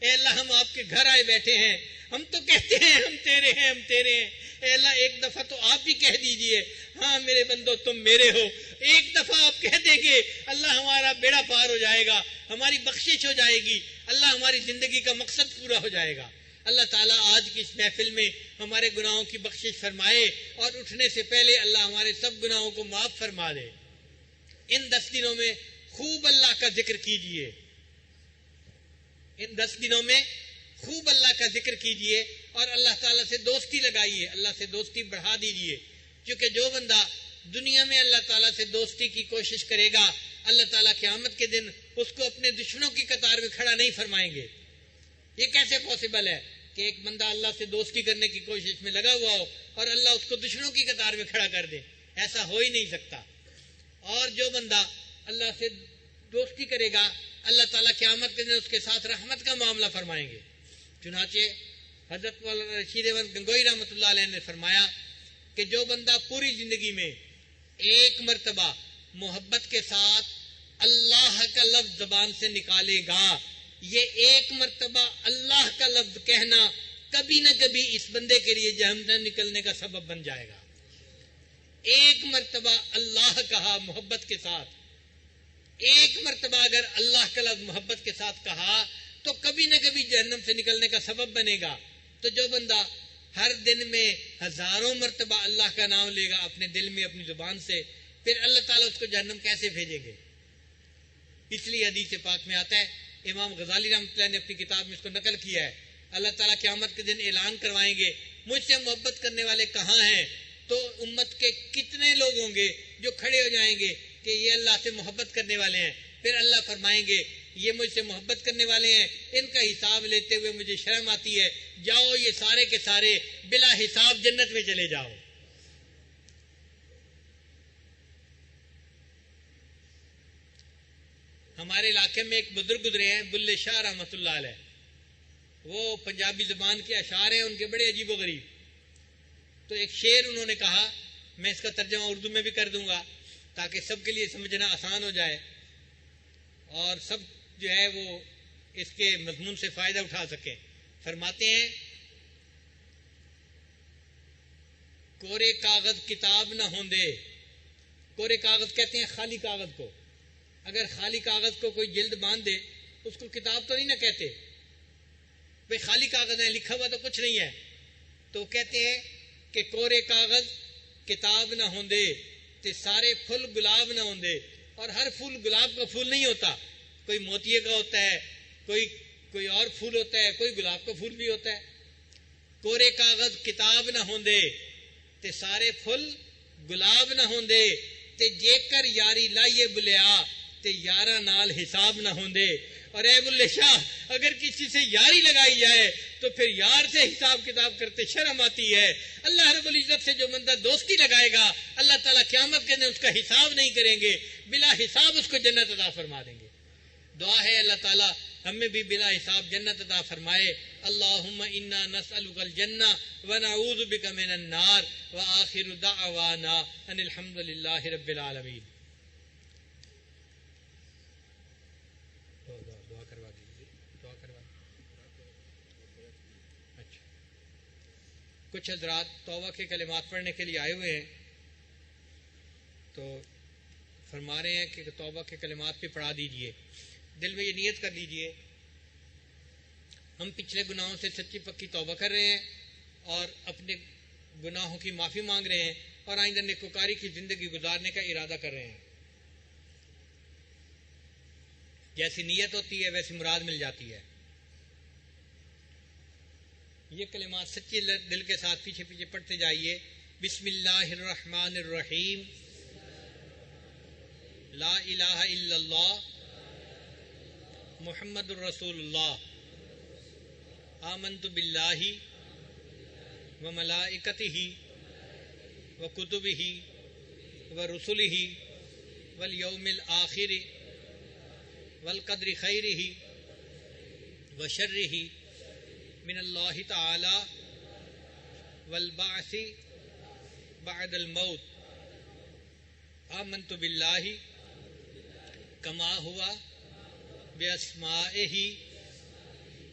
اے اللہ ہم آپ کے گھر آئے بیٹھے ہیں, ہم تو کہتے ہیں ہم تیرے ہیں ہم تیرے ہیں. اے اللہ ایک دفعہ تو آپ بھی کہہ دیجئے ہاں میرے بندو تم میرے ہو. ایک دفعہ آپ کہہ دیں گے اللہ ہمارا بیڑا پار ہو جائے گا, ہماری بخشش ہو جائے گی, اللہ ہماری زندگی کا مقصد پورا ہو جائے گا. اللہ تعالیٰ آج کی اس محفل میں ہمارے گناہوں کی بخشش فرمائے اور اٹھنے سے پہلے اللہ ہمارے سب گناہوں کو معاف فرما دے. ان 10 دنوں میں خوب اللہ کا ذکر کیجئے, ان 10 دنوں میں خوب اللہ کا ذکر کیجئے اور اللہ تعالیٰ سے دوستی لگائیے, اللہ سے دوستی بڑھا دیجئے. کیونکہ جو بندہ دنیا میں اللہ تعالیٰ سے دوستی کی کوشش کرے گا اللہ تعالیٰ قیامت کے دن اس کو اپنے دشمنوں کی قطار میں کھڑا نہیں فرمائیں گے. یہ کیسے پاسبل ہے کہ ایک بندہ اللہ سے دوستی کرنے کی کوشش میں لگا ہوا ہو اور اللہ اس کو دشمنوں کی قطار میں کھڑا کر دے؟ ایسا ہو ہی نہیں سکتا. اور جو بندہ اللہ سے دوستی کرے گا اللہ تعالیٰ قیامت کے دن اس کے ساتھ رحمت کا معاملہ فرمائیں گے. چنانچہ حضرت مولانا رشید احمد گنگوئی رحمۃ اللہ علیہ نے فرمایا کہ جو بندہ پوری زندگی میں ایک مرتبہ محبت کے ساتھ اللہ کا لفظ زبان سے نکالے گا, یہ ایک مرتبہ اللہ کا لفظ کہنا کبھی نہ کبھی اس بندے کے لیے جہنم نکلنے کا سبب بن جائے گا. ایک مرتبہ اللہ کہا محبت کے ساتھ, ایک مرتبہ اگر اللہ کا لفظ محبت کے ساتھ کہا تو کبھی نہ کبھی جہنم سے نکلنے کا سبب بنے گا. تو جو بندہ ہر دن میں ہزاروں مرتبہ اللہ کا نام لے گا اپنے دل میں اپنی زبان سے, پھر اللہ تعالیٰ اس کو جہنم کیسے بھیجیں گے؟ اس لیے حدیث پاک میں آتا ہے, امام غزالی رحمۃ اللہ نے اپنی کتاب میں اس کو نقل کیا ہے, اللہ تعالیٰ قیامت کے دن اعلان کروائیں گے مجھ سے محبت کرنے والے کہاں ہیں؟ تو امت کے کتنے لوگ ہوں گے جو کھڑے ہو جائیں گے کہ یہ اللہ سے محبت کرنے والے ہیں. پھر اللہ فرمائیں گے یہ مجھ سے محبت کرنے والے ہیں, ان کا حساب لیتے ہوئے مجھے شرم آتی ہے, جاؤ یہ سارے کے سارے بلا حساب جنت میں چلے جاؤ. ہمارے علاقے میں ایک بزرگ گزرے ہیں بلے شاہ رحمۃ اللہ علیہ, وہ پنجابی زبان کے اشعار ہیں ان کے بڑے عجیب و غریب. تو ایک شعر انہوں نے کہا, میں اس کا ترجمہ اردو میں بھی کر دوں گا تاکہ سب کے لیے سمجھنا آسان ہو جائے اور سب جو ہے وہ اس کے مضمون سے فائدہ اٹھا سکیں. فرماتے ہیں کورے کاغذ کتاب نہ ہوندے, کورے کاغذ کہتے ہیں خالی کاغذ کو, اگر خالی کاغذ کو کوئی جلد باندھ دے اس کو کتاب تو نہیں نہ کہتے, بھئی خالی کاغذ ہے لکھا ہوا تو کچھ نہیں ہے. تو کہتے ہیں کہ کورے کاغذ کتاب نہ ہوندے تے سارے پھول گلاب نہ ہوندے, اور ہر پھول گلاب کا پھول نہیں ہوتا, کوئی موتیے کا ہوتا ہے, کوئی اور پھول ہوتا ہے, کوئی گلاب کا پھول بھی ہوتا ہے. کورے کاغذ کتاب نہ ہوندے تے سارے پھول گلاب نہ ہوندے, تے جے کر یاری لائیے بلیا تے یارہ نال حساب نہ ہوندے. اور اے بلے شاہ اگر کسی سے یاری لگائی جائے تو پھر یار سے حساب کتاب کرتے شرم آتی ہے. اللہ رب العزت سے جو بندہ دوستی لگائے گا اللہ تعالیٰ قیامت کے دن اس کا حساب نہیں کریں گے, بلا حساب اس کو جنت عطا فرما دیں گے. دعا ہے اللہ تعالیٰ ہمیں بھی بلا حساب جنت عطا فرمائے. اللہم انا نسألک الجنہ ونعوذ بک من النار وآخر دعوانا ان الحمدللہ رب العالمین. دعا کروا دیجیے, دعا کروا. اچھا, کچھ حضرات توبہ کے کلمات پڑھنے کے لیے آئے ہوئے ہیں تو فرما رہے ہیں کہ توبہ کے کلمات بھی پڑھا دیجئے. دل میں یہ نیت کر لیجئے ہم پچھلے گناہوں سے سچی پکی توبہ کر رہے ہیں اور اپنے گناہوں کی معافی مانگ رہے ہیں اور آئندہ نیکوکاری کی زندگی گزارنے کا ارادہ کر رہے ہیں. جیسی نیت ہوتی ہے ویسی مراد مل جاتی ہے. یہ کلمات سچے دل کے ساتھ پیچھے پیچھے پڑھتے جائیے. بسم اللہ الرحمن الرحیم, لا الہ الا اللہ محمد الرسول اللہ آمنت باللہ و ملائکتہ و کتبہ و رسلہ والیوم الآخر والقدر خیرہ و شرہ من اللہ تعالی والبعث بعد الموت. آمنت باللہ کما ہوا باسمائہ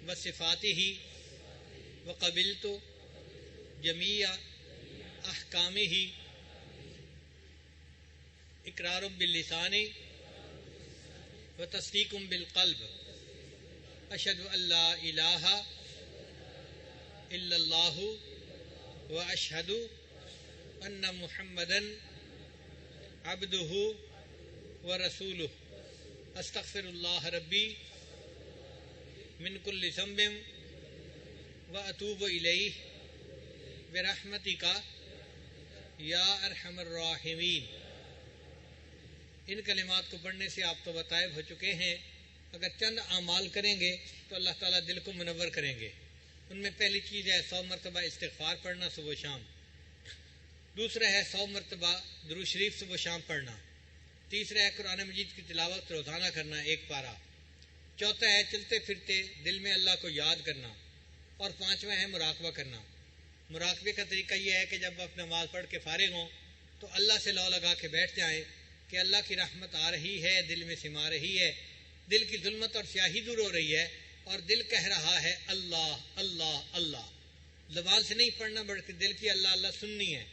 و صفاتہ وقبلت جمیع احکامہ اقرار باللسان و تصدیق بالقلب. اشہد ان لا الہ الا اللہ و اشہد ان محمدا عبدہ و رسولہ. استغفر اللہ ربی من کل ذنب و اتوب الیہ برحمتک یا ارحم الراحمین. ان کلمات کو پڑھنے سے آپ تو بطائب ہو چکے ہیں. اگر چند اعمال کریں گے تو اللہ تعالیٰ دل کو منور کریں گے. ان میں پہلی چیز ہے 100 مرتبہ استغفار پڑھنا صبح و شام. دوسرا ہے 100 مرتبہ درود شریف صبح و شام پڑھنا. تیسرا ہے قرآن مجید کی تلاوت روزانہ کرنا 1 پارہ. چوتھا ہے چلتے پھرتے دل میں اللہ کو یاد کرنا. اور پانچواں ہے مراقبہ کرنا. مراقبے کا طریقہ یہ ہے کہ جب آپ نماز پڑھ کے فارغ ہوں تو اللہ سے لو لگا کے بیٹھ جائیں کہ اللہ کی رحمت آ رہی ہے, دل میں سما رہی ہے, دل کی ظلمت اور سیاہی دور ہو رہی ہے اور دل کہہ رہا ہے اللہ اللہ اللہ. زبان سے نہیں پڑھنا بلکہ دل کی اللہ اللہ سننی ہے.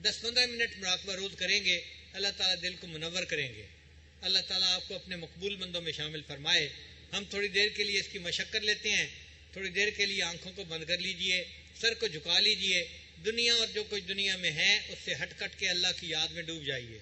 10-15 منٹ مراقبہ روز کریں گے, اللہ تعالیٰ دل کو منور کریں گے. اللہ تعالیٰ آپ کو اپنے مقبول بندوں میں شامل فرمائے. ہم تھوڑی دیر کے لیے اس کی مشقت لیتے ہیں. تھوڑی دیر کے لیے آنکھوں کو بند کر لیجئے, سر کو جھکا لیجئے, دنیا اور جو کچھ دنیا میں ہے اس سے ہٹ کٹ کے اللہ کی یاد میں ڈوب جائیے.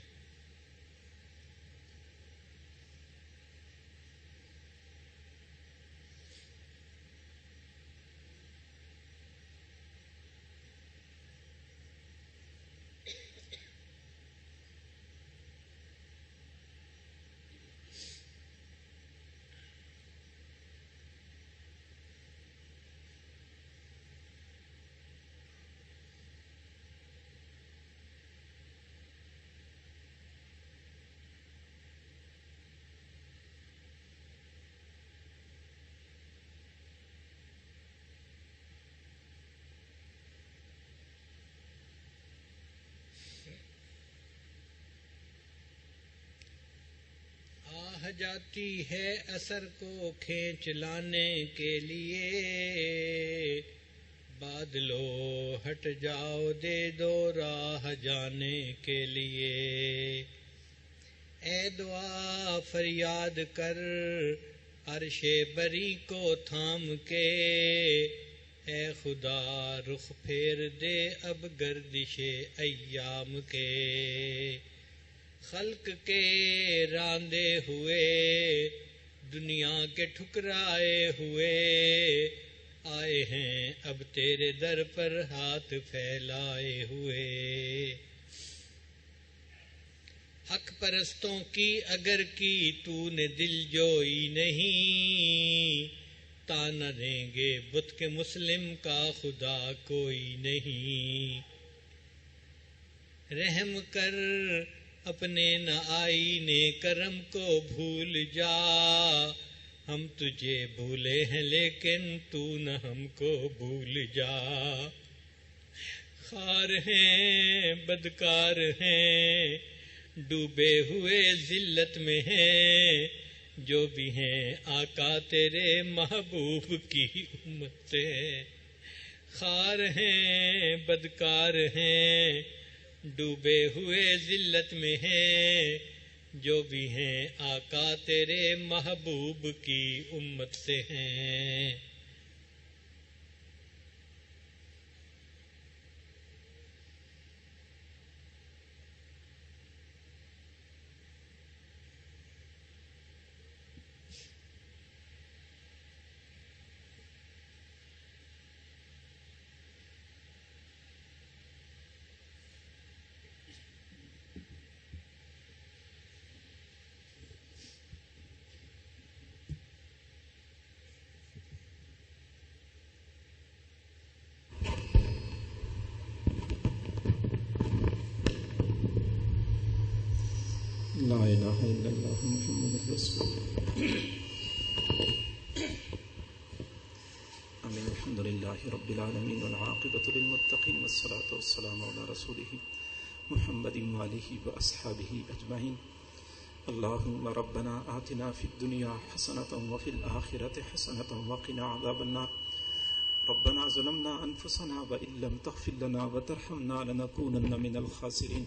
آہ جاتی ہے اثر کو کھینچ لانے کے لیے, بادلو ہٹ جاؤ دے دو راہ جانے کے لیے. اے دعا فریاد کر عرش بری کو تھام کے, اے خدا رخ پھیر دے اب گردش ایام کے. خلق کے راندے ہوئے دنیا کے ٹھکرائے ہوئے, آئے ہیں اب تیرے در پر ہاتھ پھیلائے ہوئے. حق پرستوں کی اگر کی تو نے دل جوئی نہیں, تانا دیں گے بت کے مسلم کا خدا کوئی نہیں. رحم کر اپنے نہ آئینے کرم کو بھول جا, ہم تجھے بھولے ہیں لیکن تو نہ ہم کو بھول جا. خار ہیں بدکار ہیں ڈوبے ہوئے ذلت میں ہیں, جو بھی ہیں آقا تیرے محبوب کی امت ہیں. خار ہیں بدکار ہیں ڈوبے ہوئے ذلت میں ہیں, جو بھی ہیں آقا تیرے محبوب کی امت سے ہیں. الله محمد رسول الله. آمين. الحمد لله رب العالمين والعاقبة للمتقين والصلاة والسلام على رسوله محمد وآله وأصحابه أجمعين. اللهم ربنا آتنا في الدنيا حسنة وفي الآخرة حسنة وقنا عذاب النار. ربنا ظلمنا أنفسنا وإن لم تغفر لنا وترحمنا لنكونن من الخاسرين.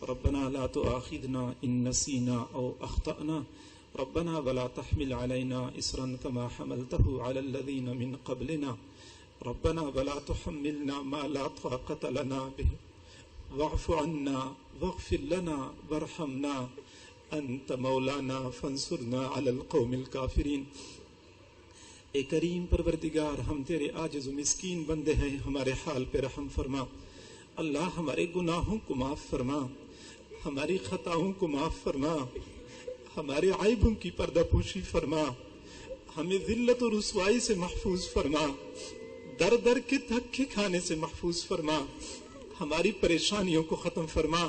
ربنا لا تؤاخذنا إن نسينا أو أخطأنا. ربنا ولا تحمل علينا إصرا كما حملته على الذين من قبلنا. ربنا ولا تحملنا ما لا طاقة لنا به واعف عنا واغفر لنا وارحمنا أنت مولانا فانصرنا على القوم الكافرين. اے کریم پروردگار، ہم تیرے عاجز و مسکین بندے ہیں، ہمارے حال پہ رحم فرما. اللہ ہمارے گناہوں کو معاف فرما، ہماری خطاؤں کو معاف فرما، ہمارے عیبوں کی پردہ پوشی فرما، ہمیں ذلت و رسوائی سے محفوظ فرما، در در کے دھکے کھانے سے محفوظ فرما، ہماری پریشانیوں کو ختم فرما،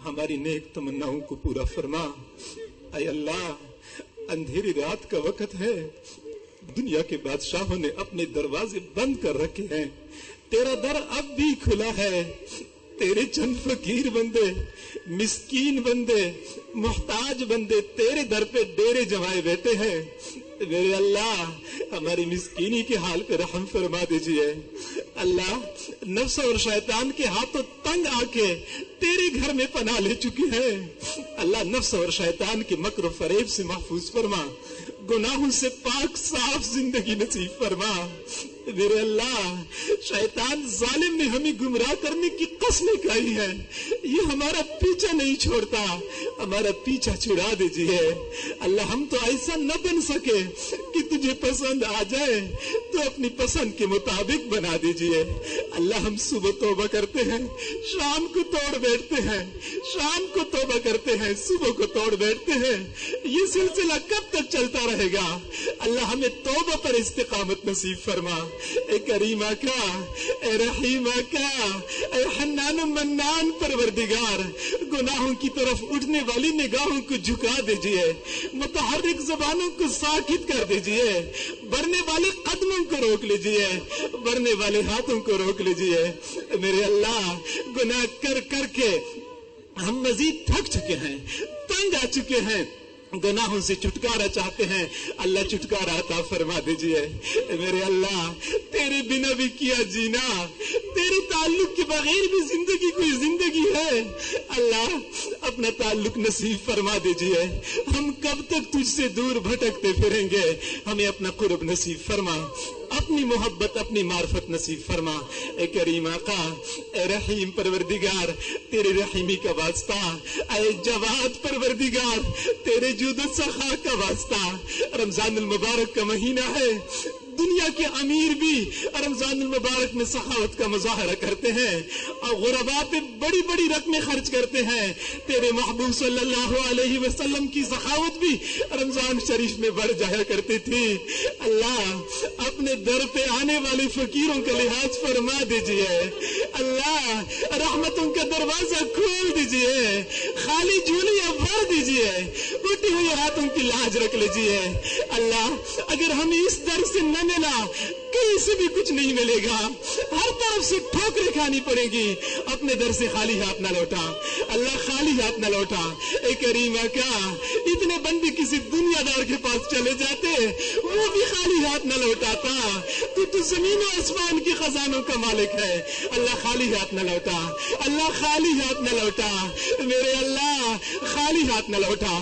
ہماری نیک تمناؤں کو پورا فرما. اے اللہ، اندھیری رات کا وقت ہے، دنیا کے بادشاہوں نے اپنے دروازے بند کر رکھے ہیں، تیرا در اب بھی کھلا ہے. تیرے چند فقیر بندے، مسکین بندے، محتاج بندے تیرے در پہ ڈیرے جمائے بیٹھے ہیں. میرے اللہ، ہماری مسکینی کے حال پہ رحم فرما دیجئے. اللہ، نفس اور شیطان کے ہاتھوں تنگ آ کے تیرے گھر میں پناہ لے چکے ہیں. اللہ، نفس اور شیطان کے مکر و فریب سے محفوظ فرما، گناہوں سے پاک صاف زندگی نصیب فرما. میرے اللہ، شیطان ظالم نے ہمیں گمراہ کرنے کی قسمیں کھائی ہے، یہ ہمارا پیچھا نہیں چھوڑتا، ہمارا پیچھا چھڑا دیجئے. اللہ، ہم تو ایسا نہ بن سکے کہ تجھے پسند آ جائے تو اپنی پسند کے مطابق بنا دیجئے. اللہ، ہم صبح توبہ کرتے ہیں، شام کو توڑ بیٹھتے ہیں، شام کو توبہ کرتے ہیں، صبح کو توڑ بیٹھتے ہیں. یہ سلسلہ کب تک چلتا رہے گا؟ اللہ، ہمیں توبہ پر استقامت نصیب فرما. اے کریم آقا، اے رحیم آقا، اے حنان و منان پروردگار، گناہوں کی طرف اٹھنے والی نگاہوں کو جھکا دیجئے، متحرک زبانوں کو ساکت کر دیجئے، بڑھنے والے قدموں کو روک لیجئے، بڑھنے والے ہاتھوں کو روک لیجئے. میرے اللہ، گناہ کر کر کے ہم مزید تھک چکے ہیں، تنگ آ چکے ہیں، گناہوں سے چھٹکارا چاہتے ہیں. اللہ، چھٹکارا عطا فرما دیجئے. میرے اللہ، تیرے بنا بھی کیا جینا، تیرے تعلق کے بغیر بھی زندگی کوئی زندگی ہے. اللہ، اپنا تعلق نصیب فرما دیجئے. ہم کب تک تجھ سے دور بھٹکتے پھریں گے؟ ہمیں اپنا قرب نصیب فرما، اپنی محبت، اپنی معرفت نصیب فرما. اے کریم آقا، اے رحیم پروردگار، تیرے رحیمی کا واسطہ، اے جواد پروردگار، تیرے جود و سخا کا واسطہ. رمضان المبارک کا مہینہ ہے، دنیا کے امیر بھی رمضان المبارک میں سخاوت کا مظاہرہ کرتے ہیں اور غرباء پہ بڑی بڑی رقمیں خرچ کرتے ہیں. تیرے محبوب صلی اللہ علیہ وسلم کی سخاوت بھی رمضان شریف میں بڑھ جایا کرتی تھی. اللہ، اپنے در پہ آنے والے فقیروں کا لحاظ فرما دیجئے. اللہ، رحمتوں کا دروازہ کھول دیجئے، خالی جھولیاں بھر دیجئے، ٹوٹی ہوئی ہاتھوں کی لاج رکھ لیجئے. اللہ، اگر ہمیں اس در سے نہ ملا، کہیں سے بھی کچھ نہیں ملے گا، ہر طرف سے ٹھوکریں کھانی پڑے گی. اپنے در سے خالی ہاتھ نہ لوٹا. اللہ، خالی ہاتھ نہ لوٹا. اے کریم آقا، اتنے بندے کسی دنیا دار کے پاس چلے جاتے، وہ بھی خالی ہاتھ نہ لوٹاتا. تو زمین و آسمان کے خزانوں کا مالک ہے. اللہ، خالی ہاتھ نہ لوٹا. اللہ، خالی ہاتھ نہ لوٹا. میرے اللہ، خالی ہاتھ نہ لوٹا.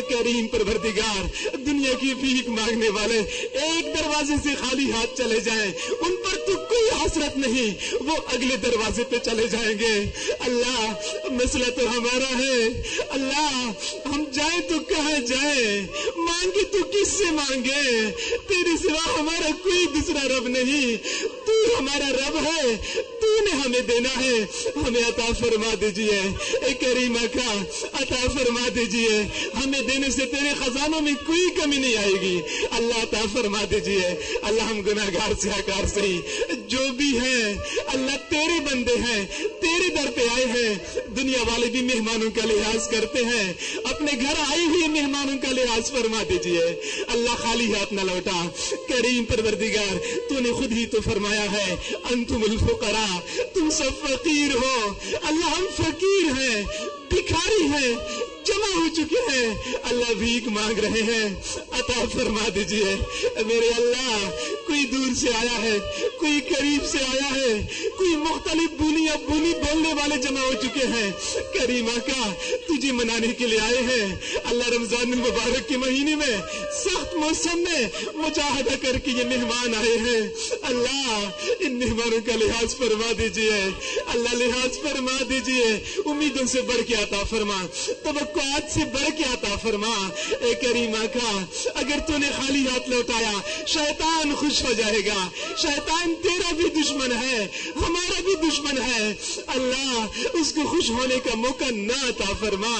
کریم پروردگار، دنیا کی بھیک مانگنے والے ایک دروازے سے خالی ہاتھ چلے جائیں، ان پر تو کوئی حسرت نہیں، وہ اگلے دروازے پہ چلے جائیں گے. اللہ، مسئلہ تو ہمارا ہے. اللہ، ہم جائیں تو کہاں جائیں، مانگے تو کس سے مانگے؟ تیرے سوا ہمارا کوئی دوسرا رب نہیں. تو ہمارا رب ہے، تو نے ہمیں دینا ہے ہمیں عطا فرما دیجیے. اے کریم آقا عطا فرما دیجیے. ہمیں دینے سے تیرے خزانوں میں کوئی کمی نہیں آئے گی. اللہ عطا فرما دیجیے. اللہ ہم گناہگار سیاکار سہی جو بھی ہیں اللہ تیرے بندے ہیں, تیرے در پہ آئے ہیں. دنیا والے بھی مہمانوں کا لحاظ کرتے ہیں, اپنے گھر آئے ہوئے مہمانوں کا لحاظ فرما دیجیے. اللہ خالی ہاتھ نہ لوٹا. کریم پروردگار تو نے خود ہی تو فرمایا ہے انتم الفقراء, تم سب فقیر ہو. اللہ ہم فقیر ہیں, بھکاری ہیں, جمع ہو چکے ہیں. اللہ بھیک مانگ رہے ہیں, عطا فرما دیجئے. میرے اللہ کوئی دور سے آیا ہے, کوئی قریب سے آیا ہے, کوئی مختلف بولی بولنے والے جمع ہو چکے ہیں. کریم آقا تجھے منانے کے لیے آئے ہیں. اللہ رمضان المبارک کے مہینے میں سخت موسم میں مجاہدہ کر کے یہ مہمان آئے ہیں. اللہ ان مہمانوں کا لحاظ فرما دیجئے. اللہ لحاظ فرما دیجئے. امیدوں سے بڑھ کے عطا فرما, توقعات سے بڑھ کے عطا فرما. اے کریم آقا اگر تو نے خالی ہاتھ لوٹایا شیطان خوش ہو جائے گا. شیطان تیرا بھی دشمن ہے, ہمارا بھی دشمن ہے. اللہ اس کو خوش ہونے کا موقع نہ عطا فرما.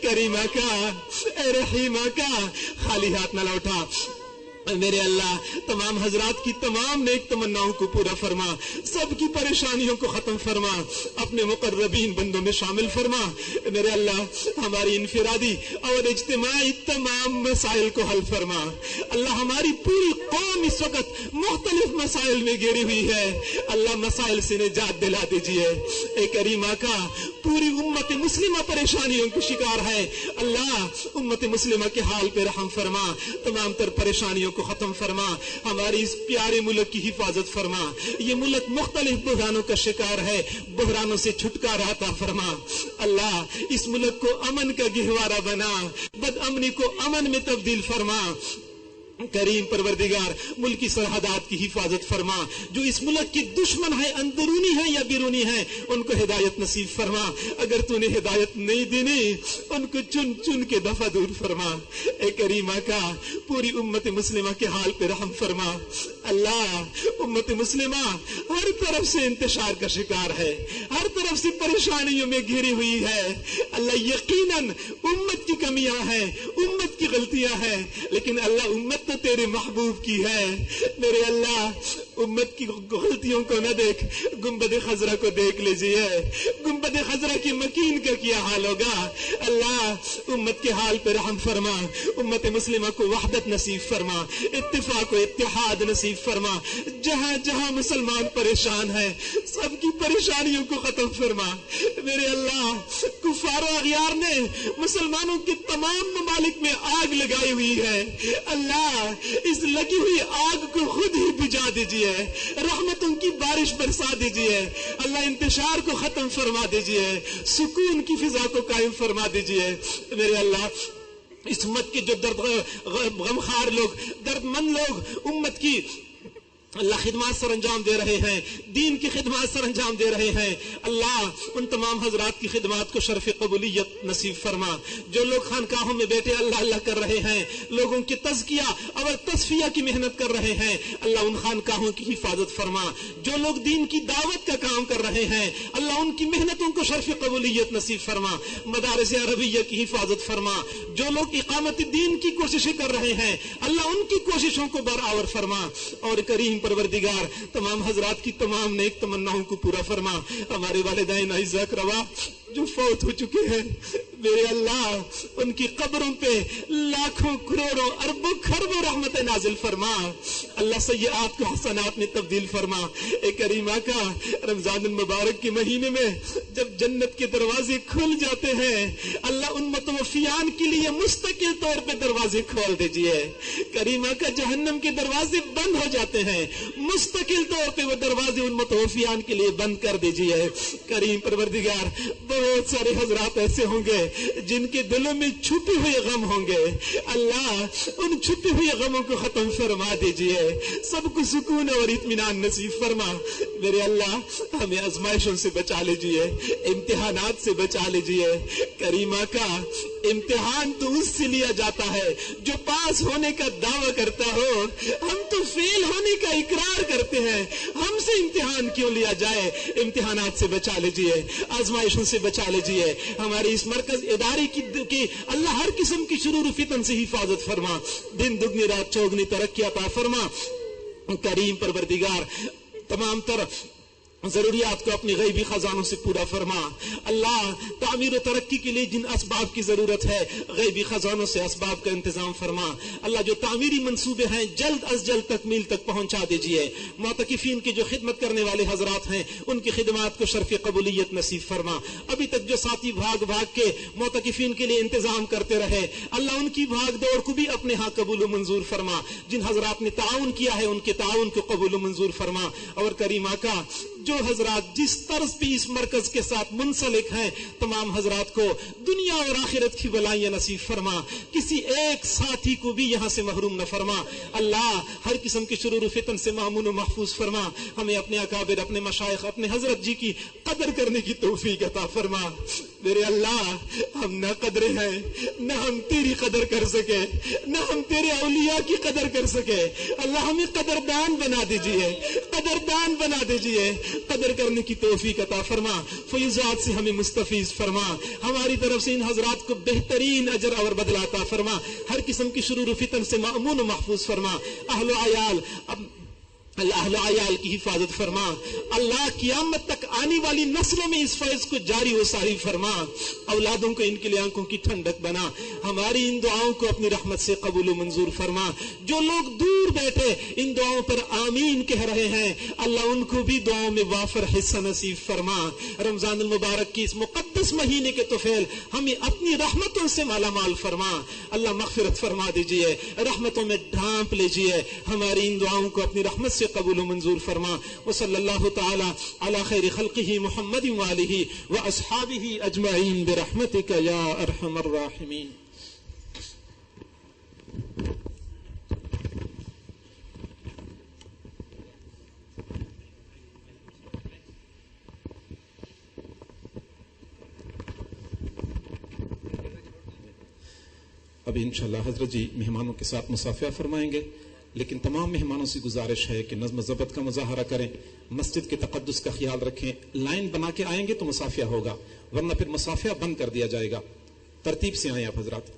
کریم آقا اے رحیم آقا خالی ہاتھ نہ لوٹا. میرے اللہ تمام حضرات کی تمام نیک تمناؤں کو پورا فرما, سب کی پریشانیوں کو ختم فرما, اپنے مقربین بندوں میں شامل فرما. میرے اللہ ہماری انفرادی اور اجتماعی تمام مسائل کو حل فرما. اللہ ہماری پوری قوم اس وقت مختلف مسائل میں گھری ہوئی ہے. اللہ مسائل سے نجات دلا دیجیے. اے کریم آقا پوری امت مسلمہ پریشانیوں کی شکار ہے. اللہ امت مسلمہ کے حال پہ رحم فرما, تمام تر پریشانیوں کو ختم فرما. ہماری اس پیارے ملک کی حفاظت فرما. یہ ملک مختلف بحرانوں کا شکار ہے, بحرانوں سے چھٹکارا عطا فرما. اللہ اس ملک کو امن کا گہوارہ بنا, بد امنی کو امن میں تبدیل فرما. کریم پروردگار ملکی سرحدات کی حفاظت فرما. جو اس ملک کے دشمن ہیں اندرونی ہیں یا بیرونی ہیں ان کو ہدایت نصیب فرما. اگر تو نے ہدایت نہیں دینی ان کو چن چن کے دفع دور فرما. اے کریم آقا پوری امت مسلمہ کے حال پہ رحم فرما. اللہ امت مسلمہ ہر طرف سے انتشار کا شکار ہے, ہر طرف سے پریشانیوں میں گھری ہوئی ہے. اللہ یقیناً امت کی کمیاں ہیں, امت کی غلطیاں ہیں, لیکن اللہ امت تو تیرے محبوب کی ہے. میرے اللہ امت کی غلطیوں کو نہ دیکھ, گنبد خضرا کو دیکھ لیجیے. گنبد خضرا کی مکین کا کیا حال ہوگا. اللہ امت کے حال پہ رحم فرما. امت مسلمہ کو وحدت نصیب فرما, اتفاق و اتحاد نصیب فرما. جہاں جہاں مسلمان پریشان ہیں سب کی پریشانیوں کو ختم فرما. میرے اللہ کفار و اغیار نے مسلمانوں کے تمام ممالک میں آگ لگائی ہوئی ہے. اللہ اس لگی ہوئی آگ کو خود ہی بجھا دیجیے, رحمتوں کی بارش برسا دیجیے. اللہ انتشار کو ختم فرما دیجیے, سکون کی فضا کو قائم فرما دیجیے. میرے اللہ اس امت کے جو غمخوار لوگ, درد مند لوگ امت کی اللہ خدمات سر انجام دے رہے ہیں, دین کی خدمات سر انجام دے رہے ہیں. اللہ ان تمام حضرات کی خدمات کو شرف قبولیت نصیب فرما. جو لوگ خانقاہوں میں بیٹھے اللہ اللہ کر رہے ہیں, لوگوں کی تزکیہ اور تصفیہ کی محنت کر رہے ہیں, اللہ ان خانقاہوں کی حفاظت فرما. جو لوگ دین کی دعوت کا کام کر رہے ہیں اللہ ان کی محنتوں کو شرف قبولیت نصیب فرما. مدارس عربیہ کی حفاظت فرما. جو لوگ اقامت دین کی کوششیں کر رہے ہیں اللہ ان کی کوششوں کو برآور فرما. اور کریم پروردگار تمام حضرات کی تمام نیک تمناؤں کو پورا فرما. ہمارے والدین اعزاء اقربا جو فوت ہو چکے ہیں میرے اللہ ان کی قبروں پہ لاکھوں کروڑوں اربوں خربوں رحمت نازل فرما. اللہ سیئات کو حسنات میں تبدیل فرما. اے کریم آقا رمضان المبارک کے مہینے میں جب جنت کے دروازے کھل جاتے ہیں اللہ ان متوفیان کے لیے مستقل طور پہ دروازے کھول دیجیے. کریم آقا جہنم کے دروازے بند ہو جاتے ہیں, مستقل طور پہ وہ دروازے ان متوفیان کے لیے بند کر دیجیے. کریم پروردگار بہت سارے حضرات ایسے ہوں گے جن کے دلوں میں چھپے ہوئے غم ہوں گے, اللہ ان چھپے ہوئے غموں کو ختم فرما دیجئے, سب کو سکون اور اطمینان نصیب فرما. میرے اللہ ہمیں آزمائشوں سے بچا لیجئے, امتحانات سے بچا لیجئے. کریم آقا امتحان تو اس سے لیا جاتا ہے جو پاس ہونے کا دعویٰ کرتا ہو. ہم تو فیل ہونے کا اقرار کرتے ہیں. ہم سے امتحان کیوں لیا جائے؟ امتحانات سے بچا لیجئے, آزمائشوں سے بچا لیجئے. ہمارے اس مرکز ادارے کی اللہ ہر قسم کی شرور و فتن سے حفاظت فرما, دن دگنی رات چوگنی ترقی عطا فرما. کریم پروردگار تمام تر ضروریات کو اپنی غیبی خزانوں سے پورا فرما. اللہ تعمیر و ترقی کے لیے جن اسباب کی ضرورت ہے غیبی خزانوں سے اسباب کا انتظام فرما. اللہ جو تعمیری منصوبے ہیں جلد از جلد تکمیل تک پہنچا دیجئے. معتکفین کی جو خدمت کرنے والے حضرات ہیں ان کی خدمات کو شرف قبولیت نصیب فرما. ابھی تک جو ساتھی بھاگ کے معتکفین کے لیے انتظام کرتے رہے اللہ ان کی بھاگ دوڑ کو بھی اپنے ہاں قبول و منظور فرما. جن حضرات نے تعاون کیا ہے ان کے تعاون کو قبول و منظور فرما. اور کریم آقا جو حضرات جس طرز پہ اس مرکز کے ساتھ منسلک ہیں تمام حضرات کو دنیا اور آخرت کی بلائیاں نصیب فرما. کسی ایک ساتھی کو بھی یہاں سے محروم نہ فرما. اللہ ہر قسم کی شرور و فتن سے مامون و محفوظ فرما. ہمیں اپنے اکابر, اپنے مشائخ, اپنے حضرت جی کی قدر کرنے کی توفیق عطا فرما. میرے اللہ ہم نہ قدرے ہیں, نہ ہم تیری قدر کر سکے, نہ ہم تیرے اولیاء کی قدر کر سکے. اللہ ہمیں قدردان بنا دیجئے, قدردان بنا دیجئے. قدر کرنے کی توفیق عطا فرما. فیضات سے ہمیں مستفیض فرما. ہماری طرف سے ان حضرات کو بہترین اجر اور بدلہ عطا فرما. ہر قسم کی شرور و فتن سے مأمون و محفوظ فرما. اہل و عیال اللہ عیال کی حفاظت فرما. اللہ قیامت تک آنے والی نسلوں میں اس فیض کو جاری و ساری فرما. اولادوں کو ان کے لیے آنکھوں کی ٹھنڈک بنا. ہماری ان دعاؤں کو اپنی رحمت سے قبول و منظور فرما. جو لوگ دور بیٹھے ان دعاؤں پر آمین کہہ رہے ہیں اللہ ان کو بھی دعاؤں میں وافر حصہ نصیب فرما. رمضان المبارک کی اس مقدس مہینے کے طفیل ہمیں اپنی رحمتوں سے مالا مال فرما. اللہ مغفرت فرما دیجئے, رحمتوں میں ڈھانپ لیجئے. ہماری ان دعاؤں کو اپنی رحمت سے قبول و منظور فرما. وصلی اللہ تعالی علی خیر خلقہ محمد وآلہ واصحابہ اجمعین برحمتک یا ارحم الراحمین. ابھی انشاءاللہ حضرت جی مہمانوں کے ساتھ مصافحہ فرمائیں گے, لیکن تمام مہمانوں سے گزارش ہے کہ نظم و ضبط کا مظاہرہ کریں, مسجد کے تقدس کا خیال رکھیں. لائن بنا کے آئیں گے تو مصافحہ ہوگا, ورنہ پھر مصافحہ بند کر دیا جائے گا. ترتیب سے آئیں آپ حضرات.